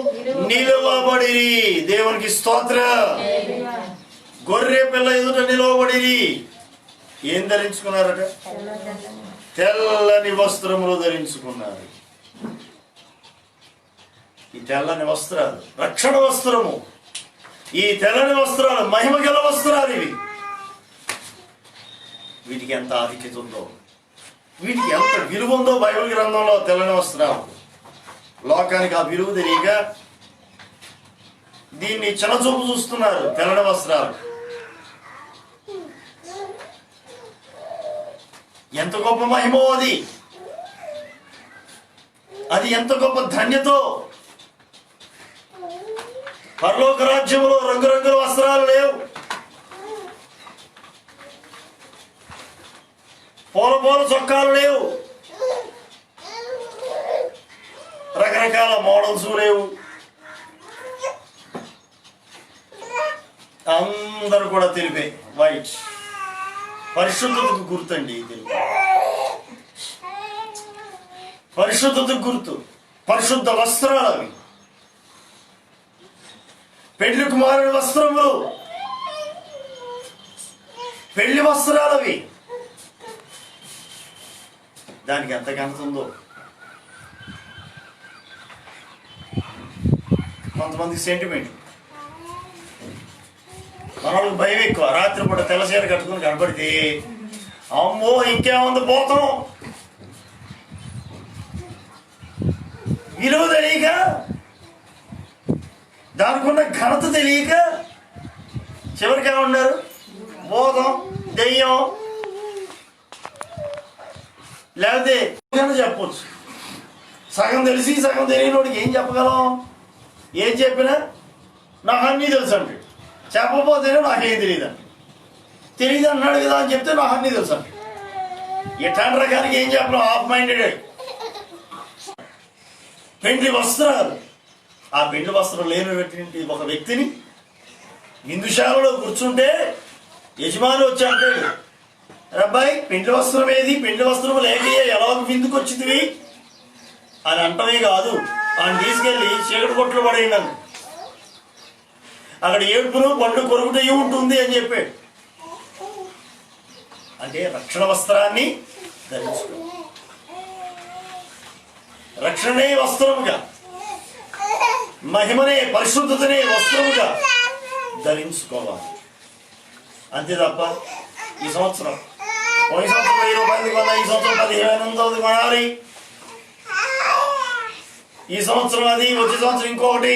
నిలువబడిరి. దేవునికి స్తోత్ర. గొర్రె పిల్ల ఎదుట నిలువబడిరి. ఏం ధరించుకున్నారట? తెల్లని వస్త్రములు ధరించుకున్నారు. ఈ తెల్లని వస్త్రాలు రక్షణ వస్త్రము. ఈ తెల్లని వస్త్రాలు మహిమ గల వస్త్రాలు. ఇవి వీటికి ఎంత ఆధిక్యత ఉందో, వీటికి ఎంత విలువ ఉందో బైబిల్ గ్రంథంలో తెల్లని వస్త్రాలు. లోకానికి ఆ విలువ తెలియక దీన్ని చిన్నచూపు చూస్తున్నారు. తెల్లని వస్త్రాలు ఎంత గొప్ప మహిమో, అది ఎంత గొప్ప ధన్యతో. పరలోక రాజ్యంలో రంగురంగుల వస్త్రాలు లేవు, పూల చొక్కాలు లేవు, రకరకాల మోడల్స్ లేవు. అందరూ కూడా తెలిపే వైట్. పరిశుద్ధతకు గుర్తండి తెలుగు. పరిశుద్ధతకు గుర్తు పరిశుద్ధ వస్త్రాలు అవి. పెళ్లి కుమారుని వస్త్రములు, పెళ్లి వస్త్రాలు అవి. దానికి ఎంత ఘనత ఉందో. కొంతమందికి సెంటిమెంట్, మనకు భయం ఎక్కువ. రాత్రిపూట తెల్లచీర కట్టుకుని కనబడితే అమ్మో ఇంకేముంది పోతాం. విలువ తెలియక, దానికి ఉన్న ఘనత తెలియక చివరికి ఏమన్నారు? బోధం, దెయ్యం, లేకపోతే చెప్పొచ్చు. సగం తెలిసి సగం తెలియనోడికి ఏం చెప్పగలం? ఏం చెప్పినా నాకు అన్నీ తెలుసు అంటే, చెప్పపోతేనే నాకేం తెలియదు. తెలియదు అన్నాడు కదా అని చెప్తే నాకు అన్నీ తెలుసు అంటే, ఇట్లాంటి రకానికి ఏం చెప్పడం? Half minded. పెండ్లి వస్త్రాలు. ఆ పెండ్లి వస్త్రం లేనటువంటి ఒక వ్యక్తిని విందుశాలలో కూర్చుంటే యజమాని వచ్చి అంటాడు, అబ్బాయి పెండ్లి వస్త్రం ఏది? పెండ్లి వస్త్రం లేకయ్యా ఎలా విందుకు వచ్చింది అని అంటమే కాదు, ఆయన తీసుకెళ్ళి చీకటి కొట్లు పడేయండి, అక్కడ ఏడుపును పండు కొరుకుటూ ఉంటుంది అని చెప్పాడు. అంటే రక్షణ వస్త్రాన్ని ధరించుకో. రక్షణనే వస్త్రముగా, మహిమనే పరిశుద్ధతనే వస్త్రముగా ధరించుకోవాలి. అంతే తప్ప ఈ సంవత్సరం పోయిన సంవత్సరం 1000 రూపాయలది కొన్నా, ఈ సంవత్సరం 1500 కొనాలి, ఈ సంవత్సరం అది, వచ్చే సంవత్సరం ఇంకొకటి,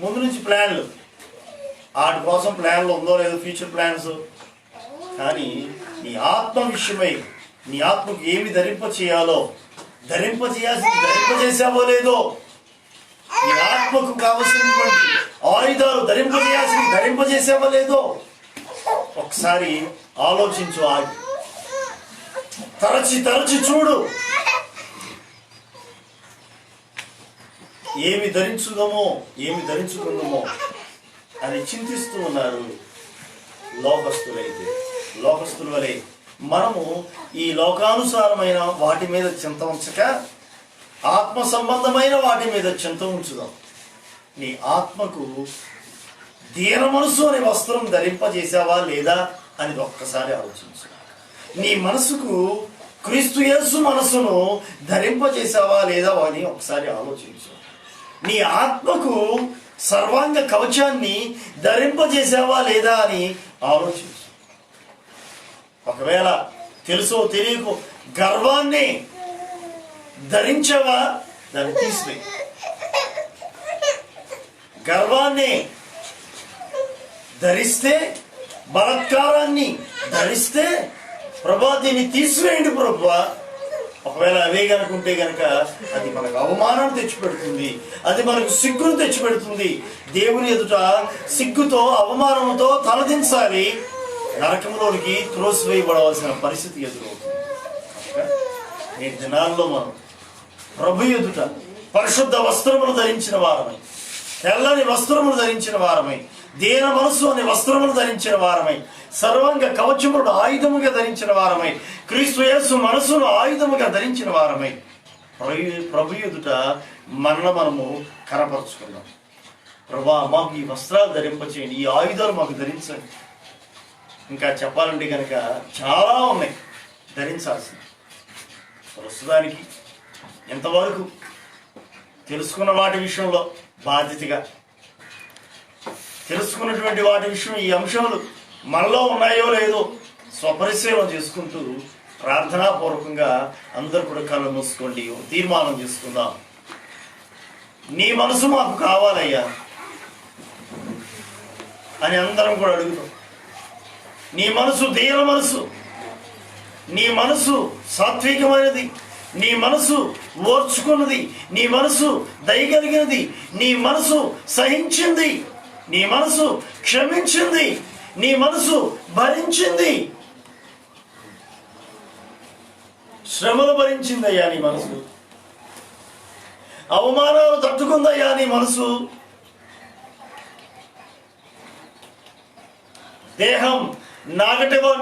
ముందు నుంచి ప్లాన్లు, వాటి కోసం ప్లాన్లు ఉందో లేదో ఫ్యూచర్ ప్లాన్స్. కానీ నీ ఆత్మ విషయమై నీ ఆత్మకు ఏమి ధరింపచేయాలో ధరింపజేసావో లేదో, నీ ఆత్మకు కావలసినటువంటి ఆయుధాలు ధరింపజేసావో లేదో ఒకసారి ఆలోచించు. ఆగి తరచి చూడు. ఏమి ధరించుకుందామో అని చింతిస్తూ ఉన్నారు లోకస్తుల వలె మనము ఈ లోకానుసారమైన వాటి మీద చింత ఉంచక ఆత్మ సంబంధమైన వాటి మీద చింత ఉంచుదాం. నీ ఆత్మకు దీన మనసు అనే వస్త్రం ధరింపజేసావా లేదా అని ఒక్కసారి ఆలోచించు. నీ మనసుకు క్రీస్తు యేసు మనసును ధరింపజేసావా లేదా అని ఒకసారి ఆలోచించు. నీ ఆత్మకు సర్వాంగ కవచాన్ని ధరింపజేసావా లేదా అని ఆలోచించు. ఒకవేళ తెలుసో తెలియకో గర్వాన్ని ధరించావా, దాన్ని తీసివేయి. గర్వాన్ని ధరిస్తే, బలత్కారాన్ని ధరిస్తే, ప్రభా దీన్ని తీసివేయండి ప్రభా. ఒకవేళ అవే కనుకుంటే గనక అది మనకు అవమానం తెచ్చిపెడుతుంది, అది మనకు సిగ్గును తెచ్చిపెడుతుంది. దేవుని ఎదుట సిగ్గుతో అవమానంతో తలదించాలి, నరకంలోనికి త్రోసివేయబడవలసిన పరిస్థితి ఎదురవుతుంది. ఈ దినాల్లో మనం ప్రభు ఎదుట పరిశుద్ధ వస్త్రములు ధరించిన వారమై, తెల్లని వస్త్రములు ధరించిన వారమై, దీన మనసు అనే వస్త్రములు ధరించిన వారమై, సర్వంగ కవచములను ఆయుధముగా ధరించిన వారమై, క్రీస్తు యేసు మనసును ఆయుధముగా ధరించిన వారమై ప్రభు ఎదుట మనము కనపరుచుకున్నాం. ప్రభా మాకు ఈ వస్త్రాలు ధరింపచేయండి, ఈ ఆయుధాలు మాకు ధరించండి. ఇంకా చెప్పాలంటే కనుక చాలా ఉన్నాయి ధరించాల్సింది. ప్రస్తుతానికి ఎంతవరకు తెలుసుకున్న వాటి విషయంలో బాధ్యతగా తెలుసుకున్నటువంటి వాటి విషయం, ఈ అంశాలు మనలో ఉన్నాయో లేదో స్వపరిశీలన చేసుకుంటూ ప్రార్థనాపూర్వకంగా అందరూ కూడా కళ్ళు మూసుకోండి. తీర్మానం చేసుకుందాం. నీ మనసు మాకు కావాలయ్యా అని అందరం కూడా అడుగుతాం. నీ మనసు దీన మనసు, నీ మనసు సాత్వికమైనది, నీ మనసు ఓర్చుకున్నది, నీ మనసు దయగలిగినది, నీ మనసు సహించింది, నీ మనసు క్షమించింది, నీ మనసు భరించింది, శ్రమలు భరించిందయ్యా నీ మనసు, అవమానాలు తట్టుకుందయ్యా నీ మనసు, దేహం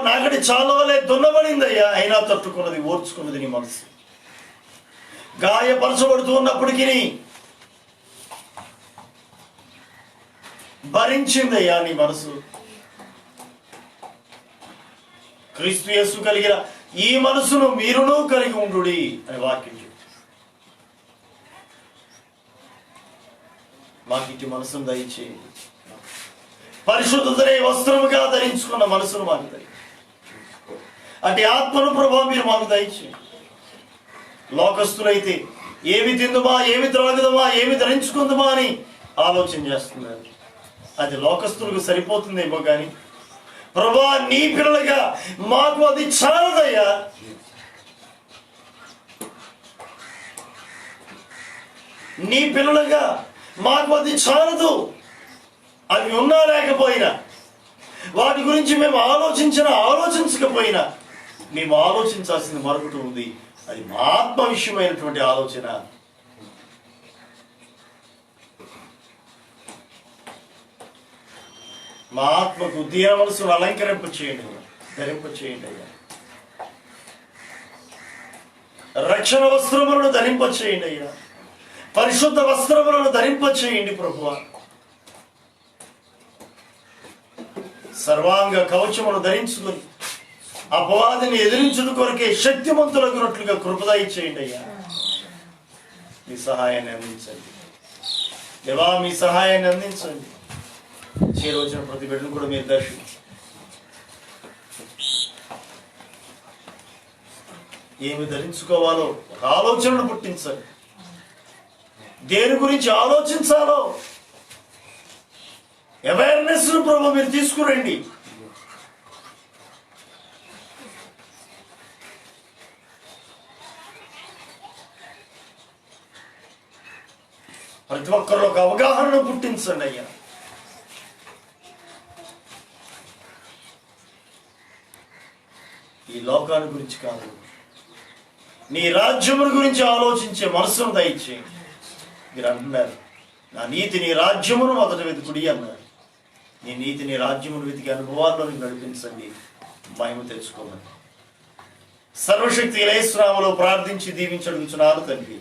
నాగటి చాలువలే దున్నబడిందయ్యా, అయినా తట్టుకున్నది, ఓర్చుకున్నది నీ మనసు. గాయపరచబడుతూ ఉన్నప్పటికీ భరించిందయ్యా నీ మనసు. క్రీస్తు యేసు కలిగిన ఈ మనసును మీరును కలిగి ఉండుడి అని వాక్యం చెప్పు. మాకు ఇటు మనసును దయచేయండి. పరిశుద్ధతనే వస్త్రముగా ధరించుకున్న మనసును మాకు దయ, అటు ఆత్మను ప్రభావం మీరు మాకు దయచేయండి. లోకస్తులైతే ఏమి తిందుమా, ఏమి త్రాగుదమా, ఏమి ధరించుకుందామా అని ఆలోచన చేస్తున్నారు. అది లోకస్తులకు సరిపోతుందేమో కానీ ప్రభా నీ పిల్లలుగా మాకు అది చాలదయ్యా. నీ పిల్లలుగా మాకు అది చాలదు. అవి ఉన్నా లేకపోయినా, వాటి గురించి మేము ఆలోచించకపోయినా మేము ఆలోచించాల్సింది మరొకటి ఉంది. అది మా ఆత్మ విషయమైనటువంటి ఆలోచన. మా ఆత్మకు దీన మనసును ధరింపచేయండి అయ్యా. రక్షణ వస్త్రములను ధరింపచేయండి అయ్యా. పరిశుద్ధ వస్త్రములను ధరింపచేయండి ప్రభువా. సర్వాంగ కవచమును ధరించుకొని అపవాదిని ఎదిరించుట కొరకే శక్తిమంతులగినట్లుగా కృపద ఇచ్చేయండి అయ్యా. మీ సహాయాన్ని అందించండి దేవా, మీ సహాయాన్ని అందించండి. చేరవచ్చిన ప్రతి బిడ్డను కూడా మీరు దర్శించండి. ఏమి ధరించుకోవాలో ఒక ఆలోచనను పుట్టించండి. దేని గురించి ఆలోచించాలో అవేర్నెస్ ప్రభు మీరు తీసుకురండి. ప్రతి ఒక్కరిలో ఒక అవగాహనను పుట్టించండి అయ్యా. ఈ లోకాన్ని గురించి కాదు, నీ రాజ్యముల గురించి ఆలోచించే మనసును దయచేయండి. మీరు అంటున్నారు, నా నీతి నీ రాజ్యమును మొదట వెతుకుడి అన్నారు. నీ నీతి నీ రాజ్యమును వెతికి అనుభవాల్లోనికి నడిపించండి, మహిమ తెచ్చుకోమని సర్వశక్తి యేసునామములో ప్రార్థించి దీవించడుగుచున్నాను తండ్రి,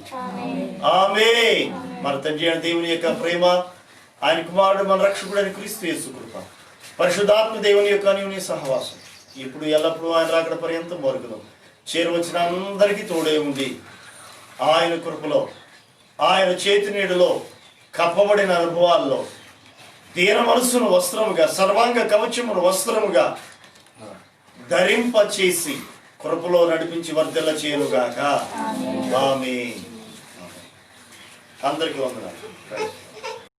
ఆమేన్. మన తండ్రి అయిన దేవుని యొక్క ప్రేమ, ఆయన కుమారుడు మన రక్షకుడైన క్రీస్తు యేసు కృప, పరిశుద్ధాత్మ దేవుని యొక్క అన్యోన్య సహవాసం ఇప్పుడు ఎల్లప్పుడూ ఆయన రాకడ పర్యంతం వరకును చేరువచ్చిన అందరికీ తోడే ఉండి ఆయన కృపలో, ఆయన చేతి నీడలో కప్పబడిన అనుభవాల్లో దీన మనస్సును వస్త్రముగా, సర్వాంగ కవచమును వస్త్రముగా ధరింపచేసి కృపలో నడిపించి వర్ధిల్ల చేయనుగాక. ఆమేన్. అందరికీ వందనాలు.